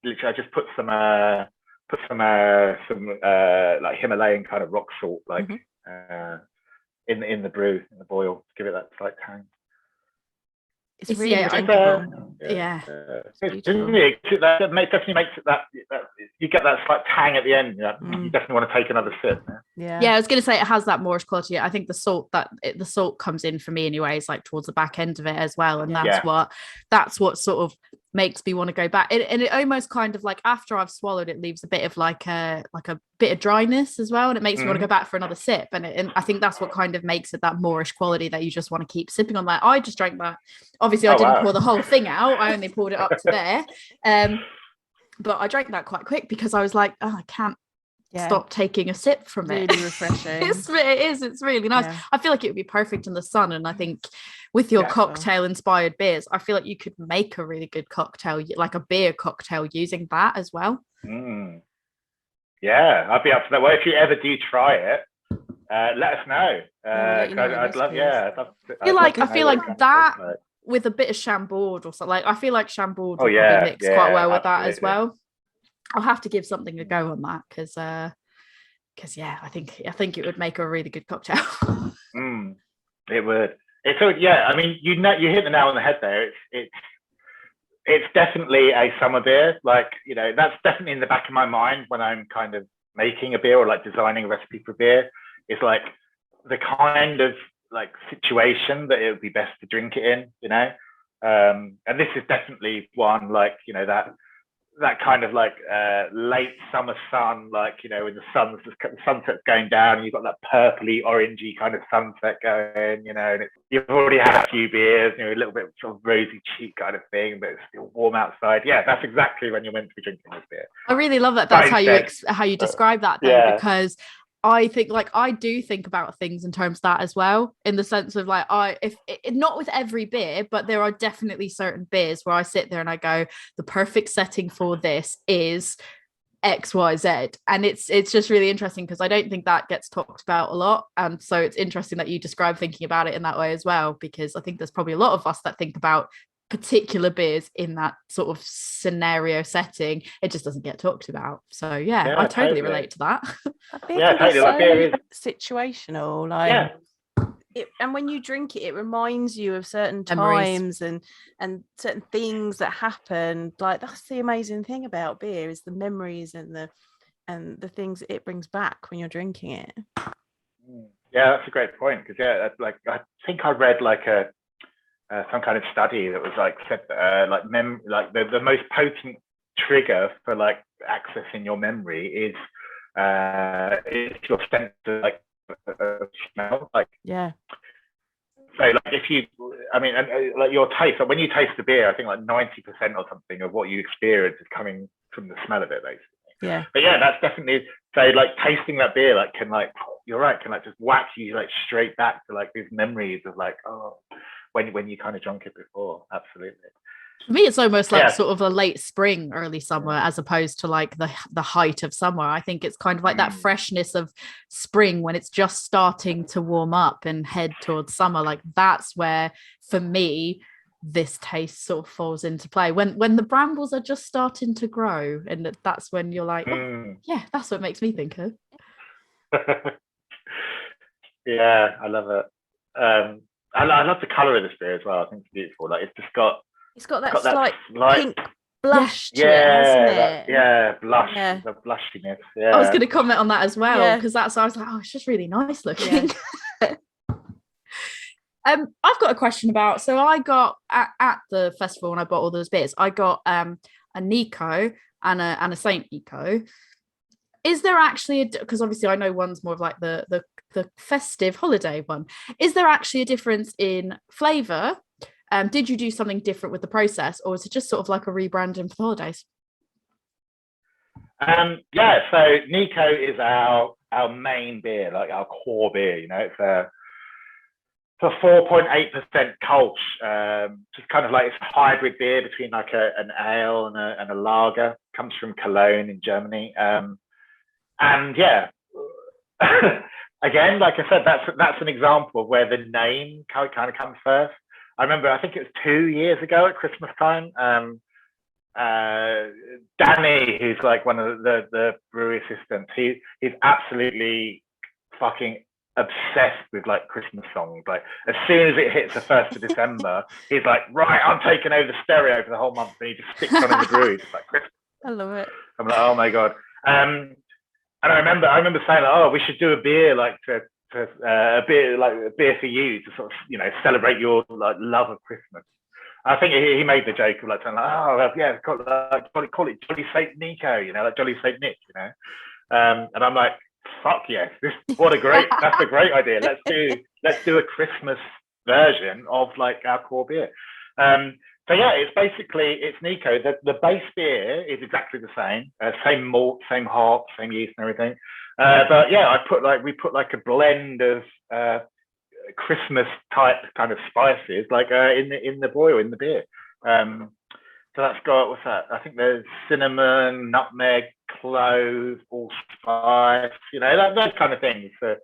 just put some like Himalayan kind of rock salt, like in the brew, in the boil, to give it that slight tang. It's really drinkable. It definitely makes it that you get that slight tang at the end. You definitely want to take another sip. Yeah, I was going to say it has that moorish quality. I think the salt comes in for me anyways, like towards the back end of it as well, and that's what sort of makes me want to go back. And it almost kind of like after I've swallowed it leaves a bit of like a bit of dryness as well, and it makes me want to go back for another sip. And I think that's what kind of makes it that moorish quality that you just want to keep sipping on. Like I just drank that. Obviously, I didn't pour the whole thing out. I only poured it up to there. But I drank that quite quick because I was like, I can't stop taking a sip from it. Really refreshing. It's really nice. Yeah. I feel like it would be perfect in the sun, and I think with your cocktail inspired beers, I feel like you could make a really good cocktail, like a beer cocktail, using that as well. Yeah, I'd be up for that. Well, if you ever do try it, let us know. I'd love. I feel like that with a bit of Chambord or something. Like I feel like Chambord would probably mix quite well with that as well. I'll have to give something a go on that because I think it would make a really good cocktail. It would. I mean, you hit the nail on the head there. It's definitely a summer beer. Like, that's definitely in the back of my mind when I'm kind of making a beer or like designing a recipe for beer is like the kind of like situation that it would be best to drink it in, you know. And this is definitely one, like, you know, that kind of like late summer sun, like, you know, when the sunset's going down and you've got that purpley orangey kind of sunset going, you know, and you've already had a few beers, you know, a little bit sort of rosy cheek kind of thing, but it's still warm outside. Yeah, that's exactly when you're meant to be drinking this beer. I really love that. That's how you describe that, though, because I think, like, I do think about things in terms of that as well, in the sense of like, not with every beer, but there are definitely certain beers where I sit there and I go, the perfect setting for this is XYZ. And it's just really interesting because I don't think that gets talked about a lot. And so it's interesting that you describe thinking about it in that way as well, because I think there's probably a lot of us that think about particular beers in that sort of scenario setting. It just doesn't get talked about. So yeah, I totally relate to that. Beer can be so beer situational, like and when you drink it, it reminds you of certain times and certain things that happened. Like, that's the amazing thing about beer, is the memories and the things it brings back when you're drinking it. Yeah, that's a great point, because like I think I read like some kind of study that was like said like the most potent trigger for like accessing your memory is your sense of like smell. Like, yeah. So like if you, I mean, like your taste, like when you taste the beer, I think like 90% or something of what you experience is coming from the smell of it, basically. Yeah. But yeah, that's definitely, so like tasting that beer, like can like, you're right, can like just whack you like straight back to like these memories of like, oh, when you kind of drunk it before. Absolutely. For me, it's almost like sort of a late spring, early summer, as opposed to like the height of summer. I think it's kind of like that freshness of spring when it's just starting to warm up and head towards summer. Like, that's where, for me, this taste sort of falls into play. When the brambles are just starting to grow, and that's when you're like, oh, yeah, that's what makes me think of. Yeah, I love it. I love the colour of this beer as well. I think it's beautiful. Like, it's got that slight pink blush to it, hasn't it? Blush, the blushiness. Yeah, I was going to comment on that as well, because I was like, oh, it's just really nice looking. Yeah. I've got a question about. So I got at the festival when I bought all those beers, I got a Nico and a Saint Nico. Is there actually because obviously I know one's more of like the festive holiday one. Is there actually a difference in flavour? Did you do something different with the process, or is it just sort of like a rebranding for the holidays? Yeah, so Nico is our main beer, like our core beer. You know, it's a 4.8% Kolsch, just kind of like it's a hybrid beer between like an ale and a lager. Comes from Cologne in Germany, and yeah. Again, like I said, that's an example of where the name kind of comes first. I remember, I think it was 2 years ago at Christmas time, Danny, who's like one of the brewery assistants, he's absolutely fucking obsessed with like Christmas songs. Like, as soon as it hits the 1st of December, he's like, right, I'm taking over the stereo for the whole month, and he just sticks on in the brewery. It's like Christmas. I love it. I'm like, oh my God. And I remember saying, like, oh, we should do a beer like a beer for you to sort of, you know, celebrate your like love of Christmas. I think he made the joke of like saying, like, oh yeah, call it Jolly Saint Nico, you know, like Jolly Saint Nick, you know. And I'm like, fuck yes, that's a great idea. Let's do a Christmas version of like our core beer. So yeah, it's Nico. The base beer is exactly the same malt, same hop, same yeast and everything. But yeah, we put like a blend of Christmas type kind of spices, like in the boil, in the beer. So that's got, what's that? I think there's cinnamon, nutmeg, clove, allspice, you know, those kind of things. So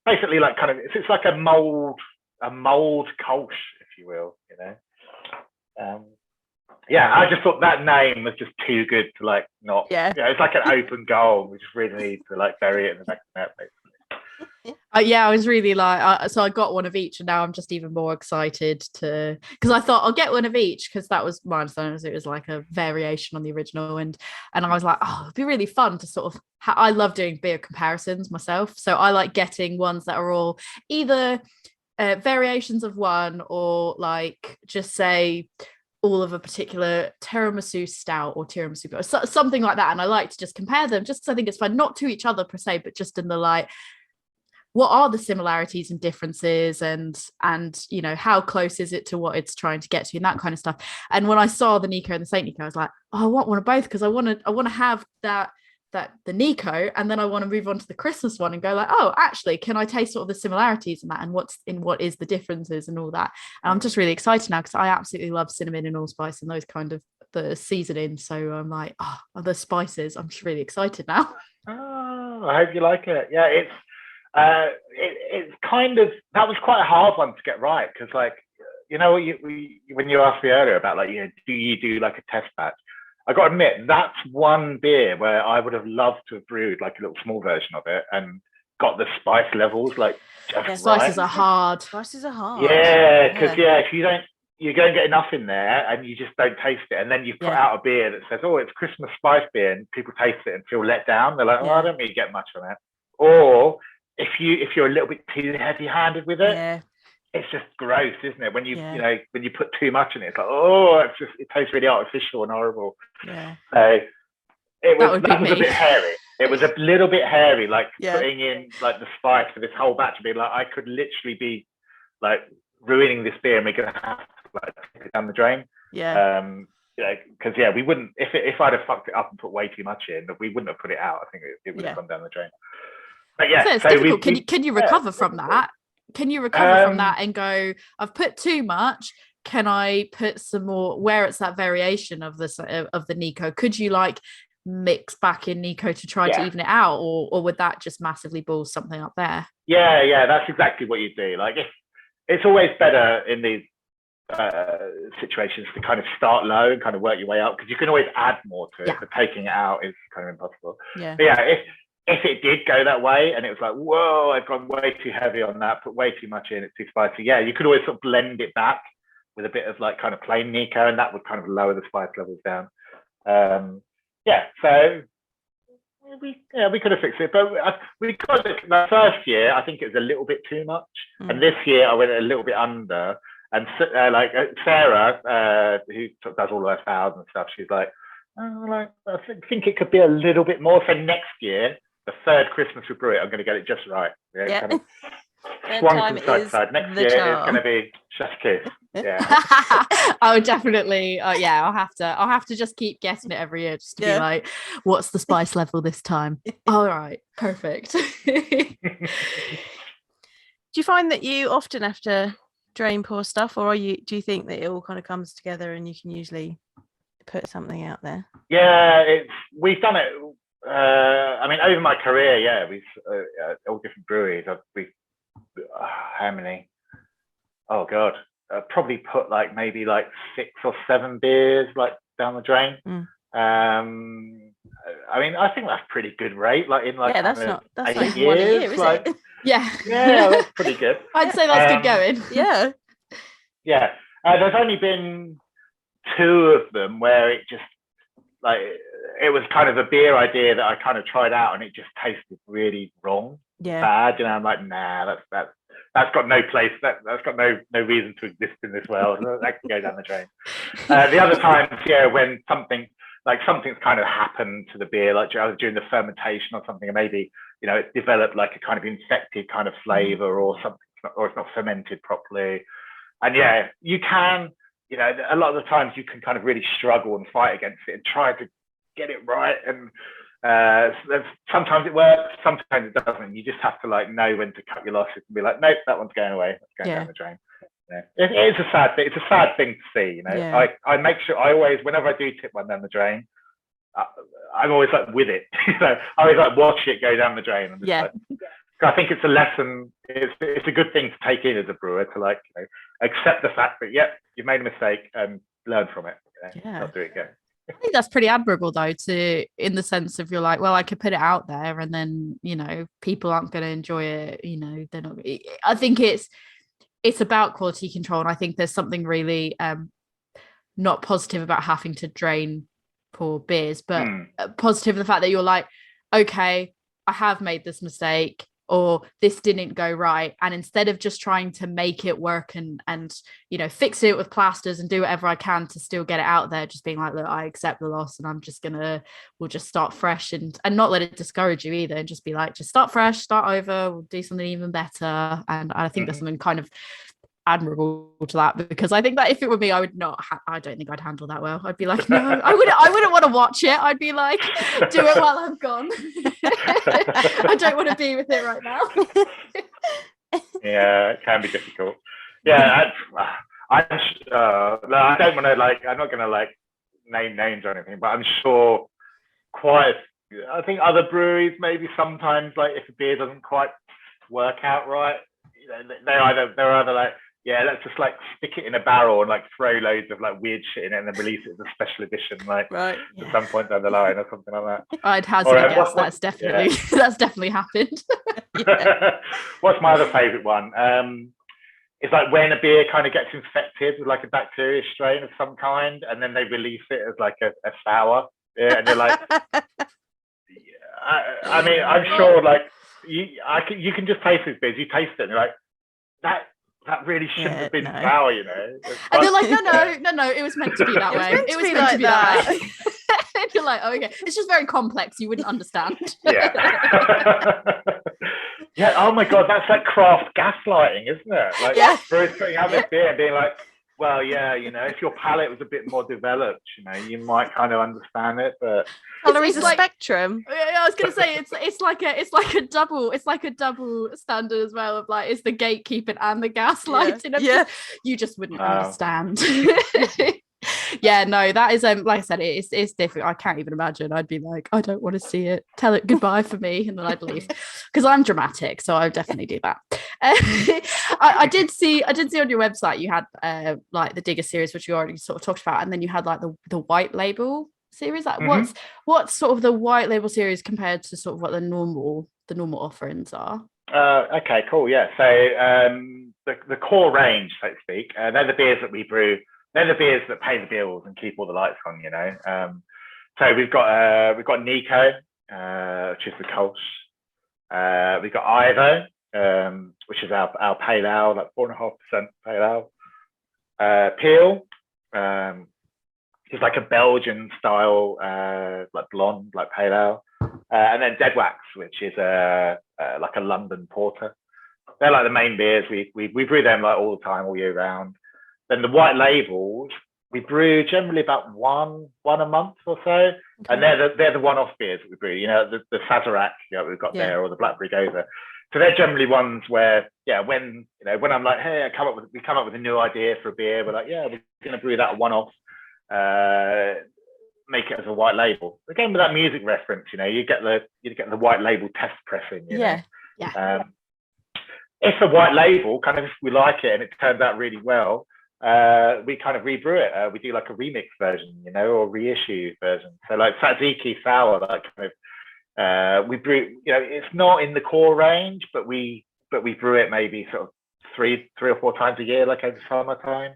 basically, like kind of, it's like a mold Kolsch, if you will, you know. Yeah, I just thought that name was just too good to like not. Yeah, it's like an open goal. We just really need to like bury it in the back of the net, basically. Yeah, I was really like, so I got one of each, and now I'm just even more excited to, because I thought I'll get one of each, because that was my understanding, it was like a variation on the original, and I was like, oh, it'd be really fun to sort of. I love doing beer comparisons myself, so I like getting ones that are all either variations of one, or like just say all of a particular tiramisu stout or tiramisu, something like that, and I like to just compare them, just because I think it's fun, not to each other per se, but just in the like, what are the similarities and differences, and how close is it to what it's trying to get to, and that kind of stuff. And when I saw the Nico and the Saint Nico, I was like, oh, I want one of both, because I want to have that the Nico, and then I want to move on to the Christmas one and go like, oh, actually, can I taste sort of the similarities in that, and what is the differences and all that. And I'm just really excited now, because I absolutely love cinnamon and allspice and those kind of the seasoning. So I'm like, oh, the spices. I'm just really excited now. Oh, I hope you like it. Yeah, it's kind of, that was quite a hard one to get right, because like, when you asked me earlier about like, do you do like a test batch? I got to admit, that's one beer where I would have loved to have brewed like a little small version of it and got the spice levels like just right. Spices are hard. Yeah, because if you go and get enough in there and you just don't taste it, and then you put out a beer that says, oh, it's Christmas spice beer, and people taste it and feel let down. They're like, oh, I don't really get much from it. Or if you're a little bit too heavy-handed with it, it's just gross, isn't it? When you when you put too much in it, it's like, oh, it tastes really artificial and horrible. Yeah. So that was a bit hairy. It was a little bit hairy, like putting in like the spice for this whole batch and being like, I could literally be like ruining this beer, and we're gonna have to like take it down the drain. Yeah. Because we wouldn't, if I'd have fucked it up and put way too much in, we wouldn't have put it out. I think it would have gone down the drain. But so difficult. Can you recover from that? Can you recover from that and go, I've put too much, can I put some more, where it's that variation of the Nico? Could you like mix back in Nico to try to even it out, or would that just massively ball something up there? Yeah, that's exactly what you do. Like, if it's always better in these situations to kind of start low and kind of work your way up, because you can always add more to it, but taking it out is kind of impossible. But if it did go that way and it was like, whoa, I've gone way too heavy on that, put way too much in, it's too spicy, you could always sort of blend it back with a bit of like kind of plain Nico, and that would kind of lower the spice levels down. So we could have fixed it, but we got it. The first year, I think it was a little bit too much, and this year I went a little bit under. And like Sarah, who does all of our styles and stuff, she's like, I think it could be a little bit more. So next year, the third Christmas we brew it, I'm going to get it just right. Kind of swung from side to side. Next year it's going to be chef's kiss. Yeah. I would definitely. I'll have to just keep guessing it every year, just to be like, what's the spice level this time? All right, perfect. Do you find that you often have to drain pour stuff, or do you think that it all kind of comes together and you can usually put something out there? We've done it. I mean, over my career, we've all different breweries. How many? Oh God, probably put like maybe like 6 or 7 beers like down the drain. I mean, I think that's pretty good rate. Like in like that's not 8 years, one a year, is like, it? Yeah, that's pretty good. I'd say that's good going. There's only been 2 of them where it just like, it was kind of a beer idea that I kind of tried out, and it just tasted really wrong, bad. I'm like, nah, that's got no place. That's got no reason to exist in this world. That can go down the drain. The other times, when something's kind of happened to the beer, like during the fermentation or something, or maybe it's developed like a kind of infected kind of flavor or something, or it's not fermented properly. And you can, a lot of the times you can kind of really struggle and fight against it and try to get it right. And sometimes it works, sometimes it doesn't. You just have to like know when to cut your losses and be like, nope, that one's going away. It's going down the drain. It is a sad thing. It's a sad thing to see. I make sure I always, whenever I do tip one down the drain, I'm always like with it. I always like watch it go down the drain. And I think it's a lesson. It's a good thing to take in as a brewer, to accept the fact that you've made a mistake and learn from it. Not do it again. I think that's pretty admirable though, in the sense of you're like, well, I could put it out there and then, people aren't going to enjoy it. They're not. I think it's about quality control. And I think there's something really not positive about having to drain poor beers, but positive in the fact that you're like, okay, I have made this mistake, or this didn't go right, and instead of just trying to make it work and fix it with plasters and do whatever I can to still get it out there, just being like, look, I accept the loss and we'll just start fresh and not let it discourage you either, and just be like, just start fresh, start over, we'll do something even better. And I think there's something kind of admirable to that, because I think that if it were me, I would not I don't think I'd handle that well. I'd be like, no, I wouldn't want to watch it. I'd be like, do it while I'm gone. I don't want to be with it right now. Yeah, it can be difficult. Yeah, I don't want to I'm not going to name names or anything, but I'm sure I think other breweries maybe sometimes if a beer doesn't quite work out right, they're either like, yeah, let's just stick it in a barrel and throw loads of weird shit in it and then release it as a special edition at some point down the line or something like that. I'd hazard a guess that's definitely happened. What's my other favourite one? It's when a beer kind of gets infected with a bacteria strain of some kind, and then they release it as a sour. Yeah, and you're like, I mean, I'm sure you can just taste these beers. You taste it and you're like, that really shouldn't have been sour, And they're like, no, it was meant to be that way. It was meant to be that way. And you're like, oh, okay. It's just very complex. You wouldn't understand. Yeah. Yeah. Oh my God, that's craft gaslighting, isn't it? Brewers putting out this beer and being like, well, yeah, if your palate was a bit more developed, you might kind of understand it, but calories a spectrum. Yeah, I was gonna say it's like a double standard as well of it's the gatekeeping and the gaslighting. Yeah. You just wouldn't understand. Yeah, no, that is like I said, it's difficult. I can't even imagine. I'd be like, I don't want to see it. Tell it goodbye for me, and then I'd leave because I'm dramatic, so I would definitely do that. I did see on your website you had the Digger series, which you already sort of talked about, and then you had the white label series. What's sort of the white label series compared to sort of what the normal offerings are? Okay, cool. Yeah, so the core range, so to speak, they're the beers that we brew. They're the beers that pay the bills and keep all the lights on, So we've got Nico, which is the Kolsch. We've got Ivo, which is our pale ale, 4.5% pale ale. Peel, it's a Belgian style, blonde, pale ale. And then Dead Wax, which is a London porter. They're the main beers. We brew them all the time, all year round. Then the white labels, we brew generally about one a month or so, okay. And they're the one-off beers that we brew. The Sazerac we've got there, or the Blackberry Gose. So they're generally ones where, when I'm like, hey, we come up with a new idea for a beer. We're like, yeah, we're going to brew that one-off, make it as a white label. Again, with that music reference, you get the white label test pressing. Yeah. If a white label if we like it and it turns out really well, we kind of rebrew it. We do a remix version, or reissue version. So Tzatziki sour, we brew. It's not in the core range, but we brew it maybe sort of three or four times a year, over summertime.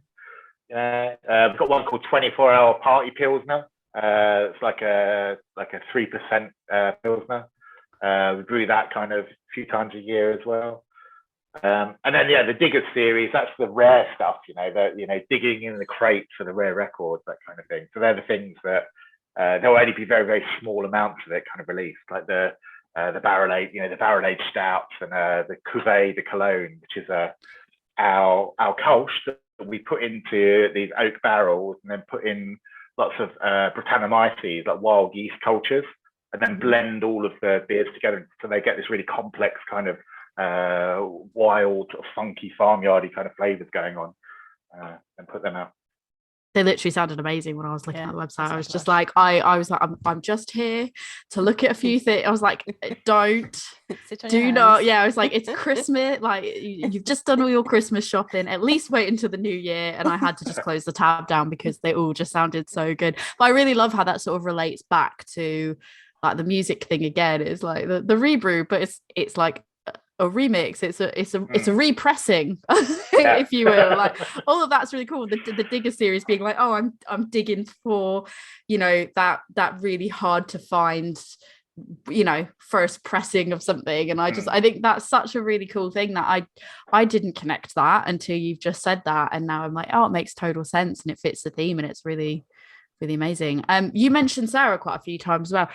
We've got one called 24-hour Party Pilsner. It's a 3% Pilsner. We brew that kind of a few times a year as well. And then the Digger series, that's the rare stuff, digging in the crates for the rare records, that kind of thing. So they're the things that there'll only be very, very small amounts of it kind of released, like the barrel aged, the barrel aged stouts and the Gose de Cologne, which is our Kolsch that we put into these oak barrels and then put in lots of Brettanomyces, wild yeast cultures, and then blend all of the beers together so they get this really complex kind of wild, funky, farmyardy kind of flavors going on, and put them out. They literally sounded amazing when I was looking at the website. I was just like, I was like, I'm just here to look at a few things. I was like, don't Sit on Do your not, hands. yeah, I was like, it's Christmas, like you've just done all your Christmas shopping, at least wait until the new year. And I had to just close the tab down because they all just sounded so good. But I really love how that sort of relates back to like the music thing again. It's like the rebrew, but it's like a remix, it's a repressing, if you will. Like all of that's really cool. The Digger series being like, oh, I'm digging for, you know, that really hard to find, you know, first pressing of something. And I think that's such a really cool thing that I didn't connect that until you've just said that, and now I'm like, oh, it makes total sense and it fits the theme and it's really, really amazing. You mentioned Sarah quite a few times as well.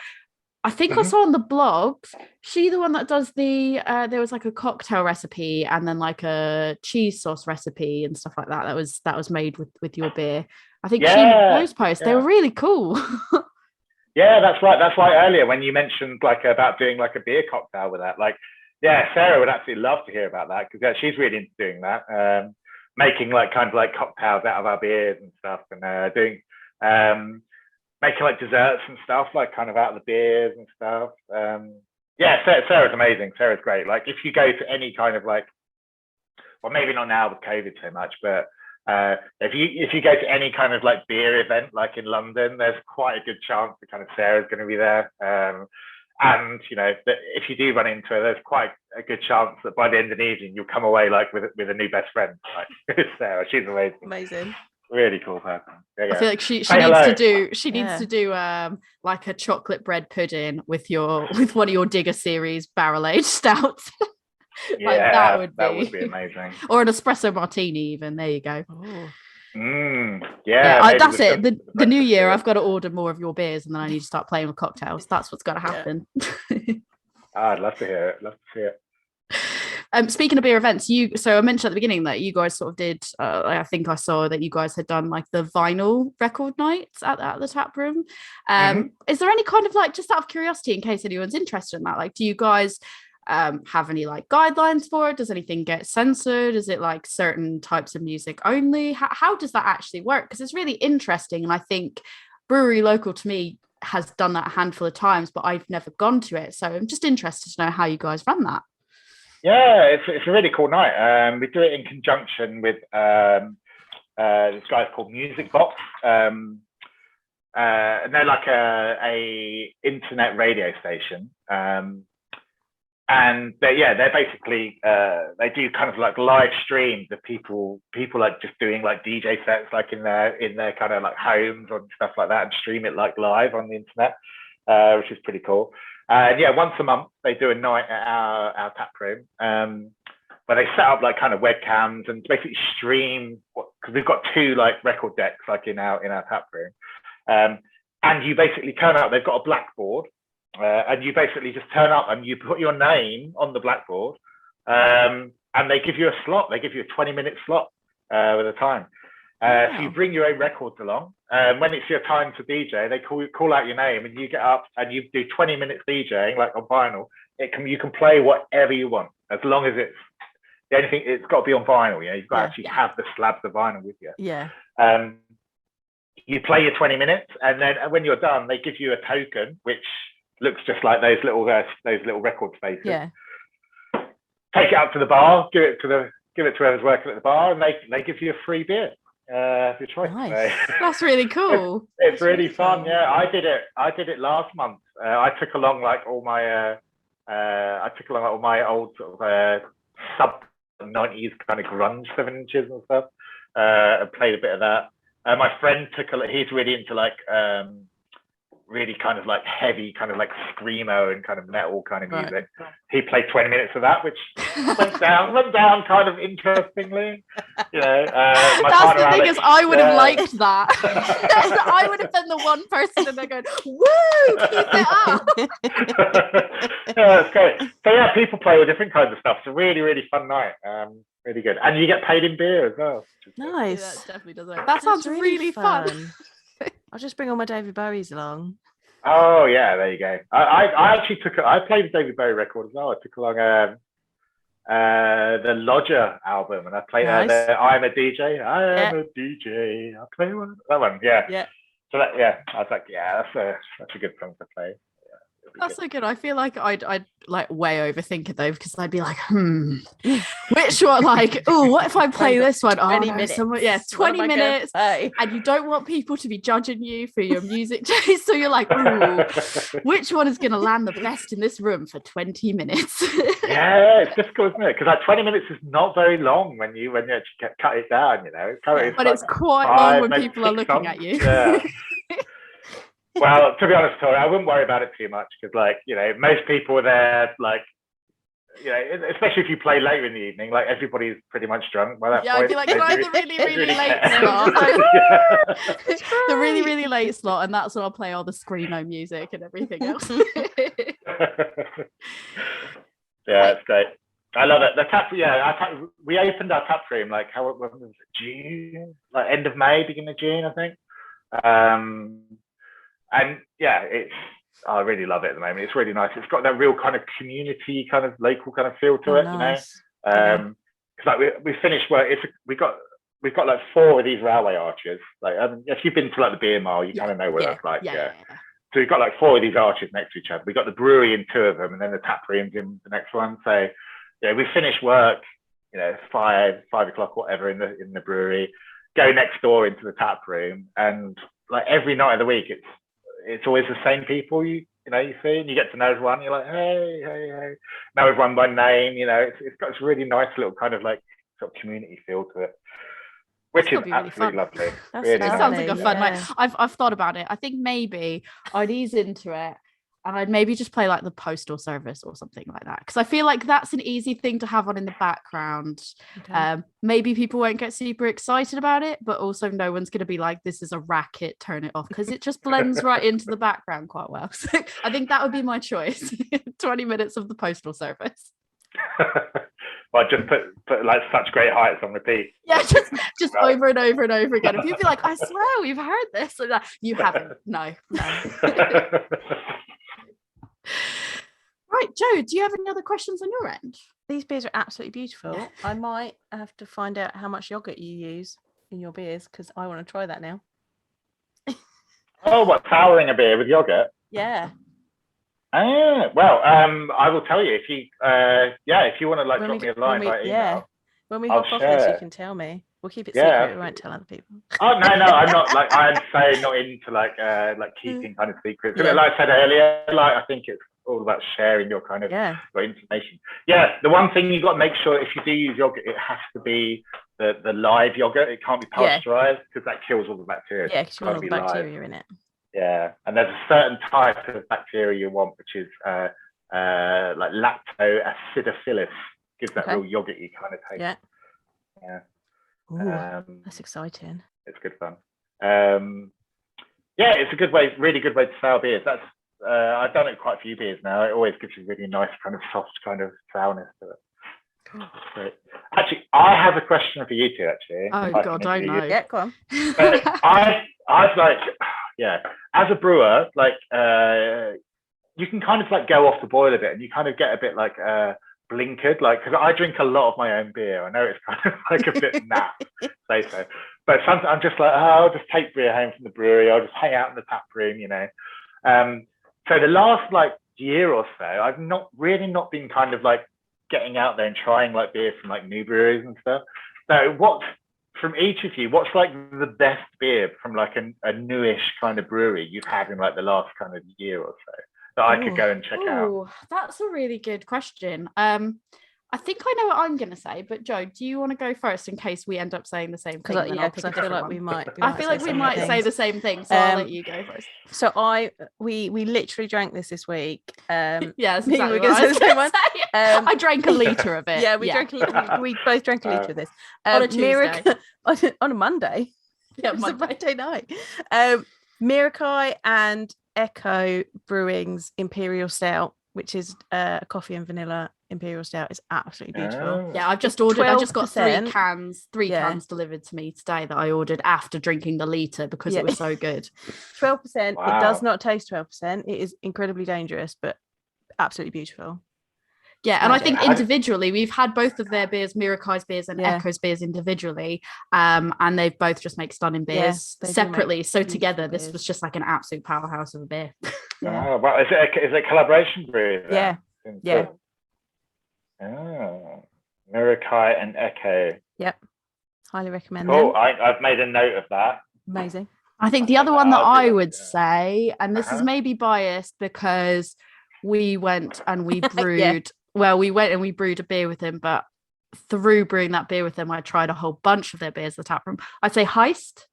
I think I saw on the blogs, she the one that does the there was like a cocktail recipe and then like a cheese sauce recipe and stuff like that that was made with your beer. I think she made those posts. They were really cool. Yeah, that's right. That's why earlier when you mentioned like about doing like a beer cocktail with that, like, yeah, Sarah would absolutely love to hear about that, because she's really into doing that, making like kind of like cocktails out of our beers and stuff, and doing making like desserts and stuff, like kind of out of the beers and stuff. Yeah, Sarah's amazing. Sarah's great. Like if you go to any kind of like, well, maybe not now with COVID so much, but if you go to any kind of like beer event like in London, there's quite a good chance that kind of Sarah's going to be there. And you know, that if you do run into her, there's quite a good chance that by the end of the evening you'll come away like with a new best friend. Like Sarah, she's amazing. Amazing. Really cool person. Yeah, I feel like she needs to do like a chocolate bread pudding with one of your Digger series barrel aged stouts. Like that would be amazing. Or an espresso martini even. There you go. Yeah, that's it. The new year I've got to order more of your beers and then I need to start playing with cocktails. That's what's got to happen. I'd love to hear it. Speaking of beer events, so I mentioned at the beginning that you guys sort of did, I think I saw that you guys had done like the vinyl record nights at the tap room. Is there any kind of like, just out of curiosity, in case anyone's interested in that, like do you guys have any like guidelines for it? Does anything get censored? Is it like certain types of music only? How does that actually work? Because it's really interesting, and I think Brewery Local to me has done that a handful of times, but I've never gone to it, so I'm just interested to know how you guys run that. Yeah, it's a really cool night. We do it in conjunction with this guy called Music Box, and they're like a internet radio station. And they're basically they do kind of like live streams of people like just doing like DJ sets like in their kind of like homes or stuff like that, and stream it like live on the internet, which is pretty cool. Once a month they do a night at our tap room, where they set up like kind of webcams and basically stream, because we've got two like record decks like in our tap room, and you basically turn up. They've got a blackboard, and you basically just turn up and you put your name on the blackboard, and they give you a slot. They give you a 20-minute slot with a time. So you bring your own records along. When it's your time to DJ, they call out your name, and you get up and you do 20 minutes DJing, like on vinyl. You can play whatever you want, as long as it's got to be on vinyl. You know, you've got to actually have the slabs of vinyl with you. Yeah. You play your 20 minutes, and then when you're done, they give you a token, which looks just like those little record spaces. Yeah. Take it up to the bar, give it to whoever's working at the bar, and they give you a free beer. Your choice. Nice. That's really cool. It's really fun. Yeah, I did it last month. I took along like all my old sort of sub 90s kind of grunge 7 inches and stuff. And played a bit of that. My friend he's really into like really kind of like heavy, kind of like screamo and kind of metal kind of music. Right. He played 20 minutes of that, which went down kind of interestingly. You know, that's the thing, is I would have liked that. I would have been the one person and they're going, woo, keep it up. Yeah, that's great. So yeah, people play with different kinds of stuff. It's a really, really fun night. Really good. And you get paid in beer as well. Nice. Yeah, that definitely does it. That sounds really fun. I'll just bring all my David Bowies along. Oh yeah, there you go. I actually I played a David Bowie record as well. I took along the Lodger album, and I played I'm a DJ. I am a DJ. I play one. That one, yeah. So I was like, that's a good song to play. Yeah, That's so good. I feel like I'd like way overthink it though, because I'd be like, which one? Like, oh, what if I play this one? 20 no, minutes. 20 minutes. And you don't want people to be judging you for your music taste. So you're like, ooh, which one is going to land the best in this room for 20 minutes? Yeah, it's difficult, isn't it? Because like 20 minutes is not very long when you actually cut it down, you know. But it's quite long when people are looking at you. Yeah. Well, to be honest, Tori, I wouldn't worry about it too much because, like, you know, most people are there, like, you know, especially if you play later in the evening, like everybody's pretty much drunk by that point. I'd be like, can I have the really late slot? The really late slot, and that's when I'll play all the Screamo music and everything else. Yeah, it's great. I love it. The tap, we opened our tap room like when was it? June, like end of May, beginning of June, I think. And yeah, I really love it at the moment. It's really nice. It's got that real kind of community, kind of local kind of feel to it, nice. You know. Because like we finished work. We've got like 4 of these railway arches. Like if you've been to like the beer mile, you kind of know what that's like. Yeah. So we've got like 4 of these arches next to each other. We got the brewery in 2 of them, and then the tap rooms in the next one. So yeah, we finish work, you know, 5 o'clock, whatever, in the brewery. Go next door into the tap room, and like every night of the week, it's always the same people you see, and you get to know everyone. You're like, hey, know everyone by name. You know, it's got this really nice little kind of like sort of community feel to it, which is really absolutely lovely. Really nice. Sounds like a fun night. I've thought about it. I think maybe I'd ease into it, and I'd maybe just play like the postal service or something like that, because I feel like that's an easy thing to have on in the background. Okay. Maybe people won't get super excited about it, but also no one's going to be like, this is a racket, turn it off, because it just blends right into the background quite well. So I think that would be my choice. 20 minutes of the postal service. Well, just put like such great heights on repeat. Yeah, just over and over and over again. If you'd be like, I swear we've heard this, and like, you haven't. No. Right, Joe, do you have any other questions on your end? These beers are absolutely beautiful. Yeah. I might have to find out how much yogurt you use in your beers, because I want to try that now. Oh, what, souring a beer with yogurt? Yeah. Well, I will tell you if you want to like drop me a line by email. Yeah. When we hop off this, you can tell me. We'll keep it secret. We won't tell other people. Oh no, I'm not like I'm so not into like keeping kind of secrets. Yeah. Like I said earlier, like I think it's all about sharing your kind of your information. Yeah, the one thing you've got to make sure if you do use yogurt, it has to be the live yogurt. It can't be pasteurized because that kills all the bacteria. Yeah, because you want all the bacteria in it. Yeah, and there's a certain type of bacteria you want, which is like lactoacidophilus. Gives that real yogurty kind of taste. Yeah. Ooh, that's exciting. It's good fun. It's a good way, really good way to sour beers. That's I've done it quite a few beers now. It always gives you really nice kind of soft kind of sourness to it. Cool. Great. Actually, I have a question for you two. Actually, oh God, I know. Yeah, go on. I've like, as a brewer, like you can kind of like go off the boil a bit, and you kind of get a bit like blinkered, like, because I drink a lot of my own beer. I know it's kind of like a bit naff, say so, but sometimes I'm just like, I'll just take beer home from the brewery. I'll just hang out in the tap room, you know. So the last like year or so, I've not been kind of like getting out there and trying like beer from like new breweries and stuff. So what's from each of you, what's like the best beer from like a newish kind of brewery you've had in like the last kind of year or so that I could go and check out? That's a really good question. I think I know what I'm going to say, but Joe, do you want to go first in case we end up saying the same thing? Because I feel like we might. I feel like we might say the same thing, so I'll let you go first. So we literally drank this week. Yeah, that's exactly what I was going to say. I drank a litre of it. Yeah, we both drank a litre of this. On a Tuesday. on a Monday. Yeah, it was a Monday night. Mirakai and Echo Brewing's Imperial Stout, which is a coffee and vanilla Imperial Stout, is absolutely beautiful. Yeah, I've just ordered. I just got 3 cans delivered to me today that I ordered after drinking the litre because it was so good. 12%. Wow. It does not taste 12%. It is incredibly dangerous, but absolutely beautiful. Yeah, and I think individually we've had both of their beers, Miracai's beers and Echo's beers individually, and they both just make stunning beers separately. So together, this was just like an absolute powerhouse of a beer. Oh, well, is it a collaboration brew? Yeah, yeah. Oh, Miracai and Echo. Yep, highly recommend them. Cool, I've made a note of that. Amazing. I think the other one that I would say, and this is maybe biased because we went and we brewed. Well, we went and we brewed a beer with him, but through brewing that beer with him, I tried a whole bunch of their beers, the tap room. I'd say Heist,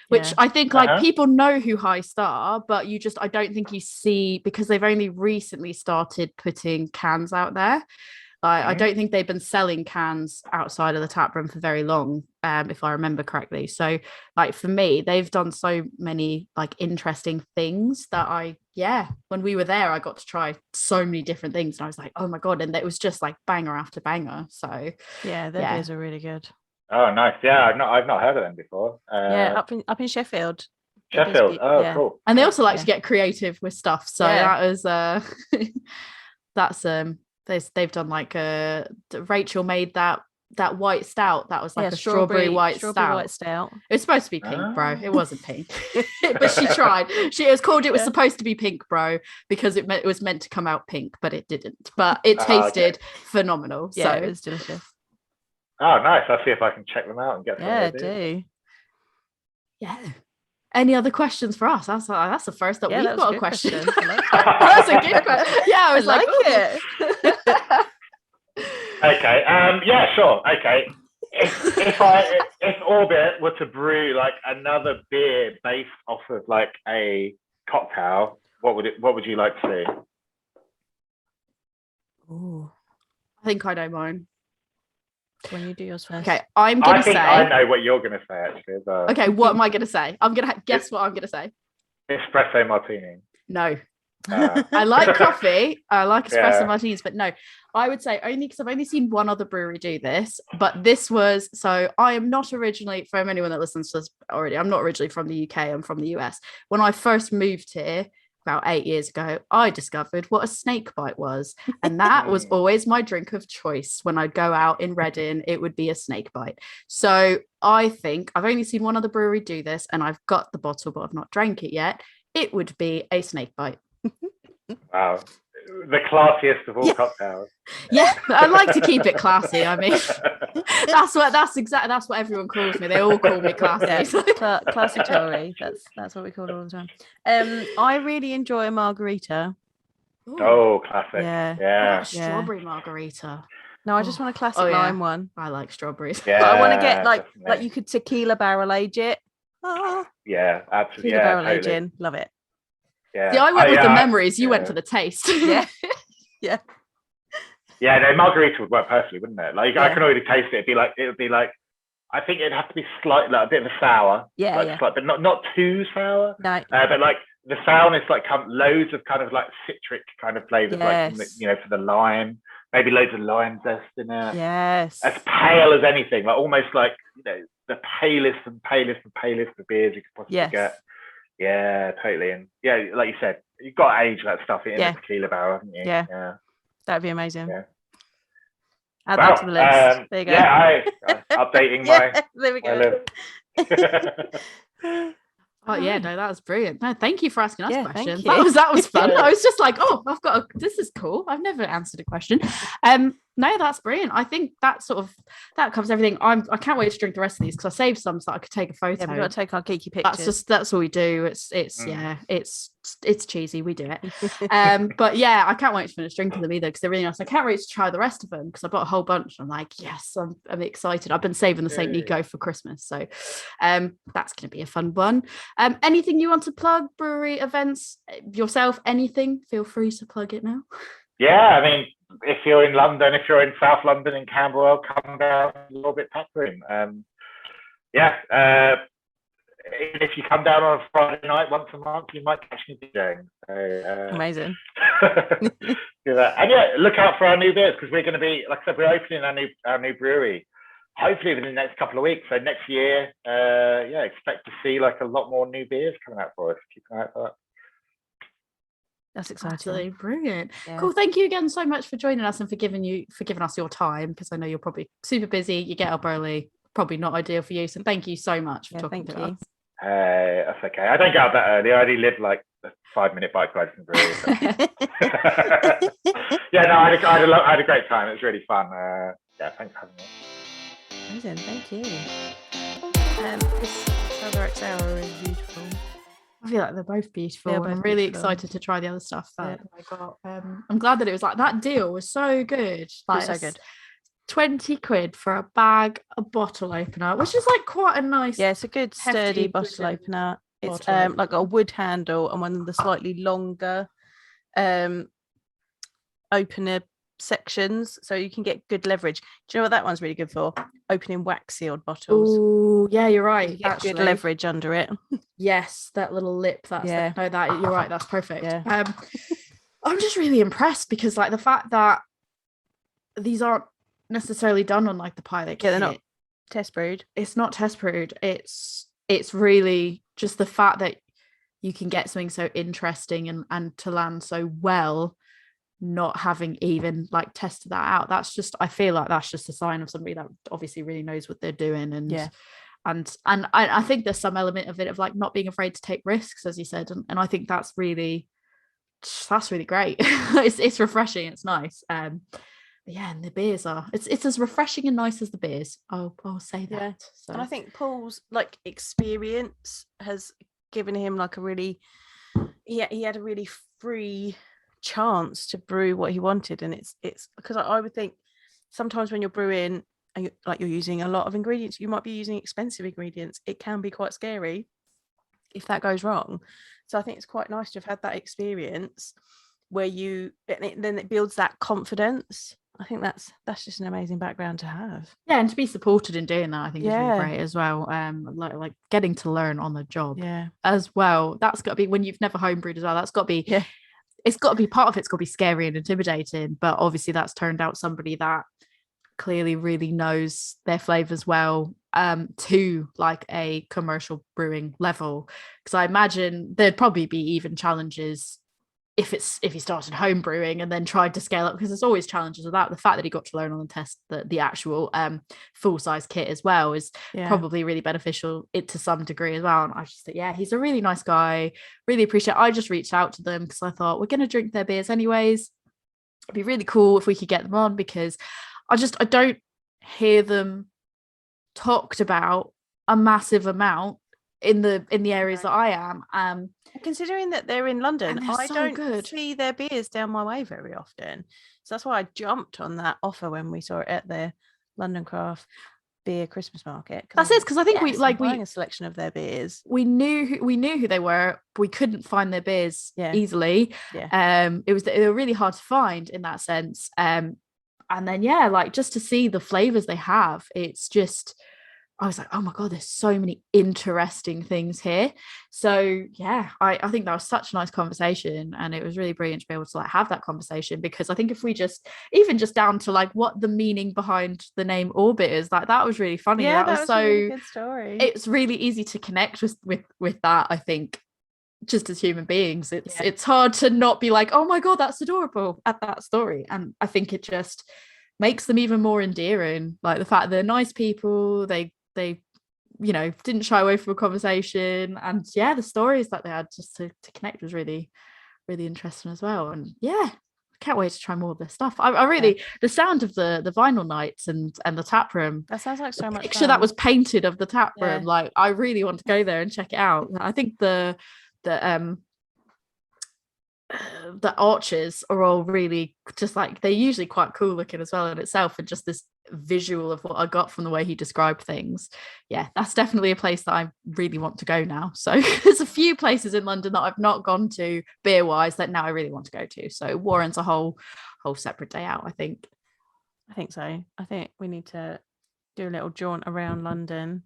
which I think like people know who Heist are, but I don't think you see, because they've only recently started putting cans out there. I don't think they've been selling cans outside of the tap room for very long, if I remember correctly. So like for me, they've done so many like interesting things that when we were there, I got to try so many different things. And I was like, oh my God. And it was just like banger after banger. So their beers are really good. Oh, nice. Yeah, I've not heard of them before. Up in Sheffield. Sheffield. Cool. And they also like to get creative with stuff. So that was they've done like Rachel made that white stout that was like a strawberry white stout. It was supposed to be pink, bro. It wasn't pink. But she tried. It was supposed to be pink, bro, because it was meant to come out pink, but it didn't. But it tasted phenomenal. Yeah, so it was delicious. Oh, nice. I'll see if I can check them out and get some. Yeah, do. Yeah. Any other questions for us? That's the first that we've got a question. That's a good question. Yeah, I was like it. Okay. Yeah, sure. Okay. If Orbit were to brew like another beer based off of like a cocktail, what would you like to see? Ooh. I think I know mine. When you do yours first. Okay, I'm gonna say. I know what you're gonna say actually. But... Okay, what am I gonna say? I'm gonna guess what I'm gonna say. Espresso martini. No. I like coffee. I like espresso martinis, but no. I would say only because I've only seen one other brewery do this. But this was I am not originally, from anyone that listens to this already, I'm not originally from the UK. I'm from the US. When I first moved here about 8 years ago, I discovered what a snake bite was. And that was always my drink of choice. When I'd go out in Reading, it would be a snake bite. So I think I've only seen one other brewery do this, and I've got the bottle, but I've not drank it yet. It would be a snake bite. Wow. The classiest of all cocktails. Yeah, I like to keep it classy. I mean, that's what everyone calls me. They all call me classy. Yeah, classy Tory. That's what we call it all the time. I really enjoy a margarita. Ooh. Oh, classic. Yeah. Strawberry margarita. No, I just want a classic lime one. I like strawberries. Yeah, but I want to get like you could tequila barrel age it. Yeah, absolutely. Tequila barrel aging, love it. Yeah. See, I went with the memories. You went for the taste. Yeah. Yeah. Yeah, no, margarita would work perfectly, wouldn't it? Like I can already taste it. It would be like I think it'd have to be slightly like a bit of a sour. Yeah. But not too sour. No. But like the sourness, like loads of kind of like citric kind of flavors, like for the lime, maybe loads of lime zest in it. Yes. As pale as anything, like almost like the palest of beers you could possibly get. Yeah, totally. And yeah, like you said, you've got to age that stuff in a tequila barrel, haven't you? Yeah. That'd be amazing. Yeah. Add that to the list. There you go. Yeah, updating my. There we go. Oh yeah, no, that was brilliant. No, thank you for asking us questions. Thank you. That was fun. I was just like, this is cool. I've never answered a question. No, that's brilliant. I think that covers everything. I can't wait to drink the rest of these because I saved some so that I could take a photo. Yeah, we've got to take our geeky pictures. That's all we do. It's cheesy. We do it. But yeah, I can't wait to finish drinking them either because they're really nice. I can't wait to try the rest of them because I bought a whole bunch. I'm like, yes, I'm excited. I've been saving the St. Nico for Christmas, so that's going to be a fun one. Anything you want to plug? Brewery events yourself? Anything? Feel free to plug it now. Yeah, I mean, if you're in London, if you're in South London in Camberwell, come down a little bit taproom. If you come down on a Friday night once a month, you might catch me DJing. So, amazing. Do that, and look out for our new beers because we're going to be, like I said, we're opening our new brewery. Hopefully within the next couple of weeks. So next year, expect to see like a lot more new beers coming out for us. Keep an eye out for that. That's exciting. Absolutely brilliant. Yeah. Cool. Thank you again so much for joining us and for giving us your time, because I know you're probably super busy. You get up early, probably not ideal for you. So thank you so much for talking to us. That's okay. I don't get up that early. I already live like a 5-minute bike ride from Brew. So. Yeah, no, I had a great time. It was really fun. Yeah, thanks for having me. Amazing, thank you. This Sazerac sour is beautiful. I feel like they're both beautiful. Both I'm really beautiful. excited to try the other stuff that I got. I'm glad that it was like that deal was so good. Like, so good. 20 quid for a bottle opener, which is like quite a nice. Yeah, it's a good sturdy bottle opener. It's like a wood handle and one of the slightly longer opener sections, so you can get good leverage. Do you know what that one's really good for? Opening wax sealed bottles. Oh, yeah, you're right. You get good leverage under it. Yes, that little lip. That's no, that you're right. That's perfect. Yeah. I'm just really impressed because like the fact that these aren't necessarily done on like the pilot kit. They're not test brewed. It's not test brewed. It's really just the fact that you can get something so interesting and to land so well, not having even like tested that out. That's just, I feel like that's just a sign of somebody that obviously really knows what they're doing. And I think there's some element of it of like not being afraid to take risks, as you said, and I think that's really great. It's refreshing. It's nice. Yeah, and the beers are it's as refreshing and nice as the beers. I'll say that. Yeah. So. And I think Paul's like experience has given him like a really he had a really free chance to brew what he wanted, and it's because I would think sometimes when you're brewing and you're using a lot of ingredients, you might be using expensive ingredients. It can be quite scary if that goes wrong. So I think it's quite nice to have had that experience where then it builds that confidence. I think that's just an amazing background to have. Yeah, and to be supported in doing that, I think is really great as well. Like getting to learn on the job as well. That's got to be when you've never homebrewed as well. That's got to be it's got to be part of it's got to be scary and intimidating. But obviously that's turned out somebody that clearly really knows their flavors well to like a commercial brewing level. Because I imagine there'd probably be even challenges if he started home brewing and then tried to scale up, because there's always challenges with that. The fact that he got to learn on the test the actual full-size kit as well is probably really beneficial to some degree as well. And I just think, he's a really nice guy, really appreciate it. I just reached out to them because I thought we're going to drink their beers anyways. It'd be really cool if we could get them on, because I don't hear them talked about a massive amount in the areas that I am. Considering that they're in London, I don't good. see their beers down my way very often. So that's why I jumped on that offer when we saw it at the London Craft Beer Christmas Market. That's it, because I think we buying a selection of their beers. We knew who they were, but we couldn't find their beers easily. They were really hard to find in that sense. And then like just to see the flavors they have, it's just, I was like, oh my God, there's so many interesting things here. So I think that was such a nice conversation, and it was really brilliant to be able to like have that conversation, because I think if we just down to like what the meaning behind the name Orbit is, like that was really funny. Yeah, that was so a really good story. It's really easy to connect with that. I think just as human beings, it's hard to not be like, oh my God, that's adorable at that story. And I think it just makes them even more endearing. Like the fact that they're nice people, they didn't shy away from a conversation, and the stories that they had just to connect was really, really interesting as well. And I can't wait to try more of their stuff. I really the sound of the vinyl nights and the tap room, that sounds like so much picture fun. that was painted of the tap room, like I really want to go there and check it out. I think the arches are all really just like, they're usually quite cool looking as well in itself, and just this visual of what I got from the way he described things. That's definitely a place that I really want to go now. So there's a few places in London that I've not gone to beer wise that now I really want to go to, so warrants a whole separate day out. I think so. I think we need to do a little jaunt around London.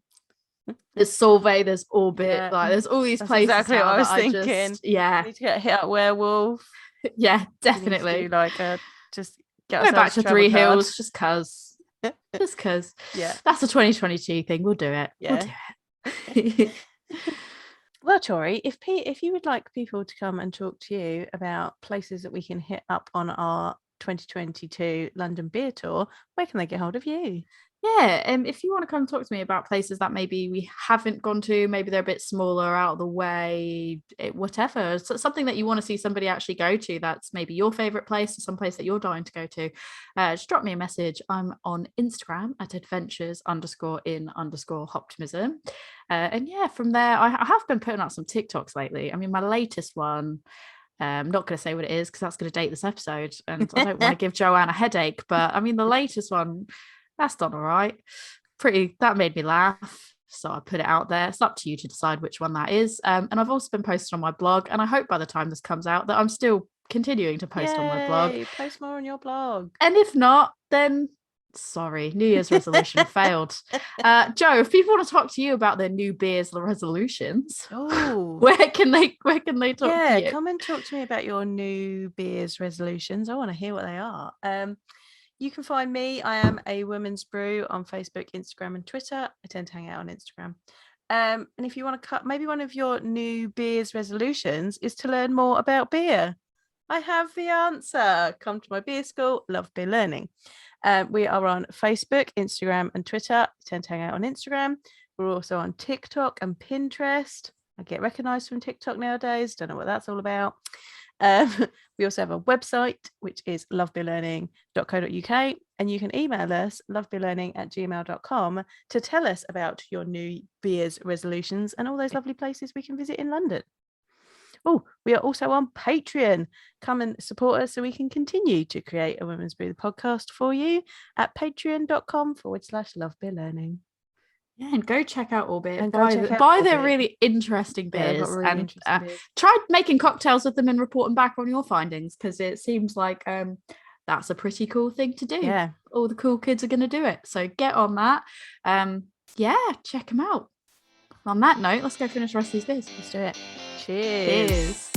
There's Solvay, there's Orbit, like there's all these places. Exactly what I was thinking. We need to get hit up Werewolf. Definitely. Just get go back to Three Hills, just cause. Yeah, that's a 2022 thing. We'll do it. Yeah. We'll do it. Well, Tori, if you would like people to come and talk to you about places that we can hit up on our 2022 London beer tour, where can they get hold of you? Yeah, if you want to come talk to me about places that maybe we haven't gone to, maybe they're a bit smaller, out of the way, whatever, so something that you want to see somebody actually go to, that's maybe your favorite place or some place that you're dying to go to, just drop me a message. I'm on Instagram at adventures_in_hoptimism. And yeah, from there, I have been putting out some TikToks lately. I mean, my latest one, I'm not going to say what it is because that's going to date this episode, and I don't want to give Joanne a headache, but I mean, the latest one, that's done all right. That made me laugh. So I put it out there. It's up to you to decide which one that is. And I've also been posting on my blog. And I hope by the time this comes out that I'm still continuing to post on my blog. Post more on your blog. And if not, then sorry, New Year's resolution failed. Joe, if people want to talk to you about their new beers resolutions, where can they talk to you? Yeah, come and talk to me about your new beers resolutions. I want to hear what they are. You can find me. I am a Women's Brew on Facebook, Instagram, and Twitter. I tend to hang out on Instagram. And if you want to cut, maybe one of your new beers resolutions is to learn more about beer. I have the answer. Come to my beer school. Love Beer Learning. We are on Facebook, Instagram, and Twitter. I tend to hang out on Instagram. We're also on TikTok and Pinterest. I get recognized from TikTok nowadays. Don't know what that's all about. We also have a website, which is lovebeerlearning.co.uk, and you can email us lovebeerlearning@gmail.com to tell us about your new beers resolutions and all those lovely places we can visit in London. Oh, we are also on Patreon. Come and support us so we can continue to create a Women's Brew podcast for you at patreon.com/lovebeerlearning. Yeah, and go check out Orbit. And buy their really interesting beers, try making cocktails with them and reporting back on your findings, because it seems like that's a pretty cool thing to do. Yeah, all the cool kids are going to do it, so get on that. Check them out. On that note, let's go finish the rest of these beers. Let's do it. Cheers.